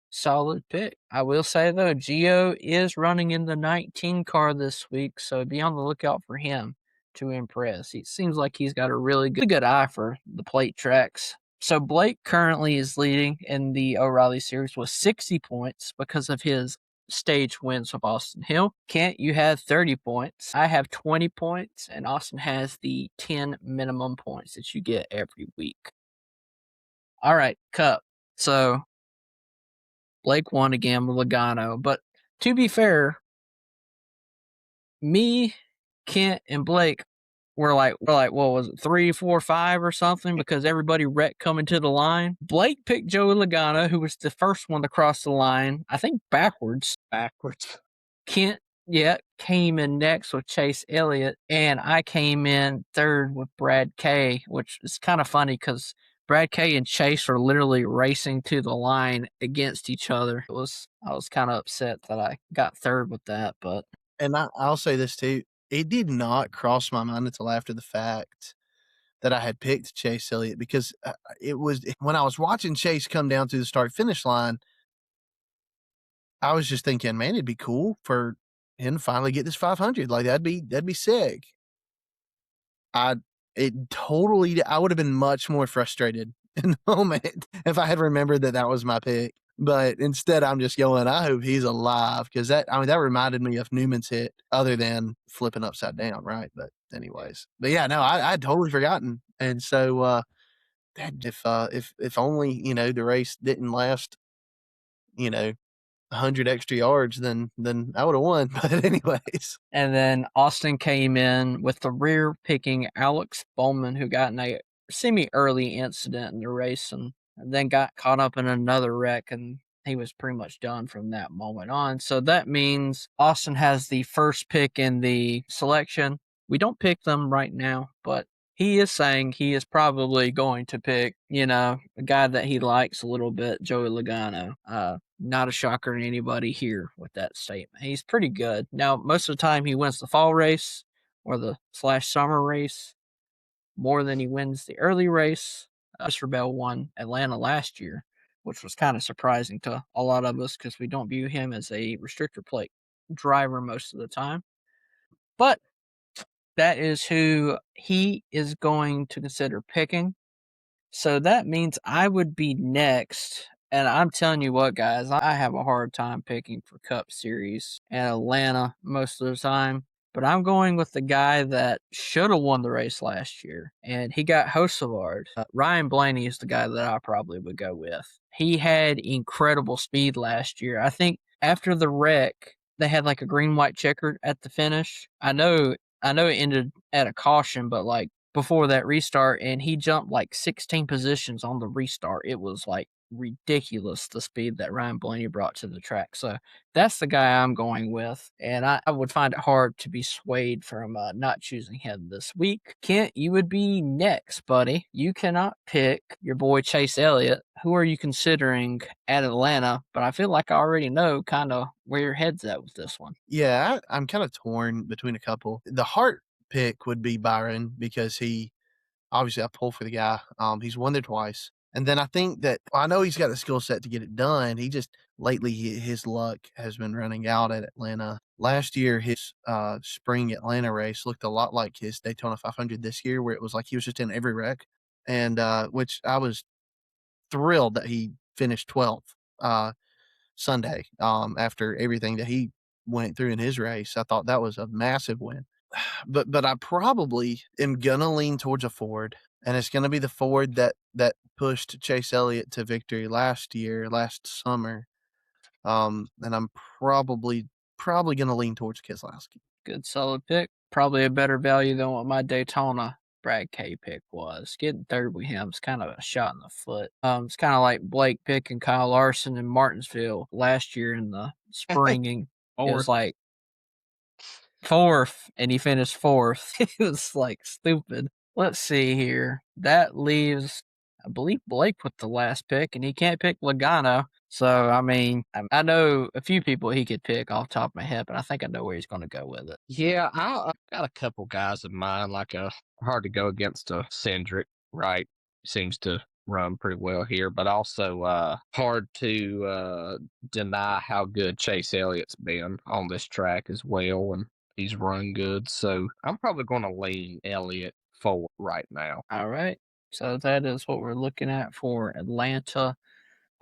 Solid pick. I will say, though, Gio is running in the 19 car this week, so be on the lookout for him to impress. It seems like he's got a really good eye for the plate tracks. So Blake currently is leading in the O'Reilly Series with 60 points because of his stage wins with Austin Hill. Kent, you have 30 points. I have 20 points, and Austin has the 10 minimum points that you get every week. All right, Cup. So Blake won again with Logano, but to be fair, me, Kent, and Blake were like, what was it, 3, 4, 5 or something, because everybody wrecked coming to the line. Blake picked Joey Logano, who was the first one to cross the line, I think backwards. Kent, came in next with Chase Elliott, and I came in third with Brad Kay, which is kind of funny because Brad Kay and Chase are literally racing to the line against each other. I was kind of upset that I got third with that, but. And I'll say this too. It did not cross my mind until after the fact that I had picked Chase Elliott, because it was when I was watching Chase come down to the start-finish line, I was just thinking, man, it'd be cool for him to finally get this 500. Like that'd be sick. I would have been much more frustrated in the moment if I had remembered that was my pick. But instead, I'm just going, I hope he's alive, because that reminded me of Newman's hit, other than flipping upside down, right? But anyways, yeah, no, I'd totally forgotten. And so if only, the race didn't last, 100 extra yards, then I would have won. But anyways. And then Austin came in with the rear picking Alex Bowman, who got in a semi-early incident in the race and then got caught up in another wreck, and he was pretty much done from that moment on. So that means Austin has the first pick in the selection. We don't pick them right now, but he is saying he is probably going to pick, a guy that he likes a little bit, Joey Logano. Not a shocker to anybody here with that statement. He's pretty good. Now, most of the time he wins the fall race or the /summer race more than he wins the early race. Mr. Bell won Atlanta last year, which was kind of surprising to a lot of us because we don't view him as a restrictor plate driver most of the time. But that is who he is going to consider picking. So that means I would be next. And I'm telling you what, guys, I have a hard time picking for Cup Series and Atlanta most of the time. But I'm going with the guy that should have won the race last year, and he got Hosevard. Ryan Blaney is the guy that I probably would go with. He had incredible speed last year. I think after the wreck, they had like a green-white checker at the finish. I know it ended at a caution, but like before that restart, and he jumped like 16 positions on the restart. It was like ridiculous, the speed that Ryan Blaney brought to the track. So that's the guy I'm going with, and I would find it hard to be swayed from not choosing him this week. Kent, you would be next, buddy. You cannot pick your boy Chase Elliott. Who are you considering at Atlanta? But I feel like I already know kind of where your head's at with this one. Yeah, I'm kind of torn between a couple. The heart pick would be Byron, because obviously I pull for the guy. He's won there twice. And then I think that I know he's got the skill set to get it done. lately his luck has been running out at Atlanta. Last year, his spring Atlanta race looked a lot like his Daytona 500 this year, where it was like he was just in every wreck, and which I was thrilled that he finished 12th Sunday after everything that he went through in his race. I thought that was a massive win. But I probably am gonna lean towards a Ford, and it's gonna be the Ford that pushed Chase Elliott to victory last summer. And I'm probably gonna lean towards Keselowski. Good solid pick. Probably a better value than what my Daytona Brad K pick was. Getting third with him is kind of a shot in the foot. It's kind of like Blake picking Kyle Larson in Martinsville last year in the springing. It was like fourth, and he finished fourth. It was like stupid. Let's see here. That leaves, I believe Blake with the last pick, and he can't pick Logano. So, I mean, I know a few people he could pick off the top of my head, but I think I know where he's going to go with it. Yeah, I've got a couple guys in mind, like hard to go against a Cindric, right? Seems to run pretty well here, but also hard to deny how good Chase Elliott's been on this track as well, and he's run good. So I'm probably going to lean Elliott forward right now. All right. So that is what we're looking at for Atlanta.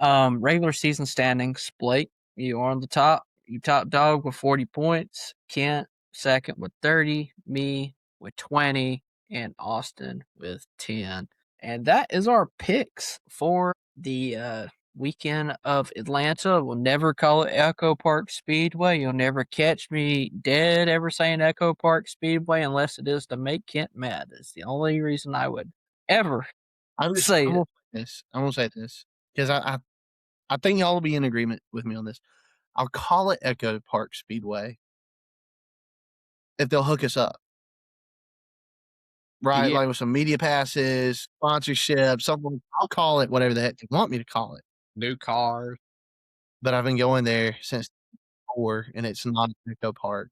Regular season standings, Blake, you are on the top. You top dog with 40 points. Kent, second with 30. Me with 20. And Austin with 10. And that is our picks for the weekend of Atlanta. We'll never call it Echo Park Speedway. You'll never catch me dead ever saying Echo Park Speedway unless it is to make Kent mad. It's the only reason I would ever say it. I'm gonna say this because I think y'all will be in agreement with me on this. I'll call it Echo Park Speedway if they'll hook us up. Right, Yeah. like with some media passes, sponsorship, something. I'll call it whatever the heck you want me to call it. New cars. But I've been going there since 4, and it's not Echo Park.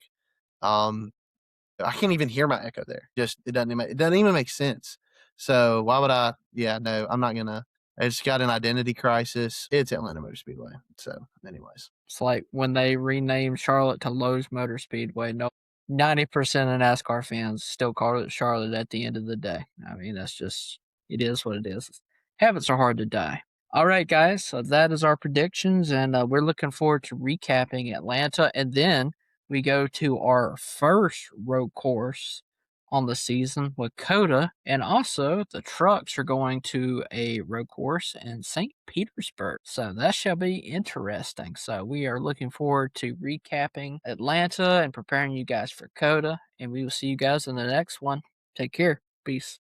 I can't even hear my echo there. Just it doesn't even make sense. So why would I? Yeah, no, I'm not gonna. It's got an identity crisis. It's Atlanta Motor Speedway. So, anyways, It's like when they renamed Charlotte to Lowe's Motor Speedway. No, 90% of NASCAR fans still call it Charlotte at the end of the day. I mean, that's just, it is what it is. Habits are hard to die. All right, guys. So that is our predictions, and we're looking forward to recapping Atlanta. And then we go to our first road course on the season with Coda, and also the trucks are going to a road course in St. Petersburg. So that shall be interesting. So we are looking forward to recapping Atlanta and preparing you guys for Coda, and we will see you guys in the next one. Take care. Peace.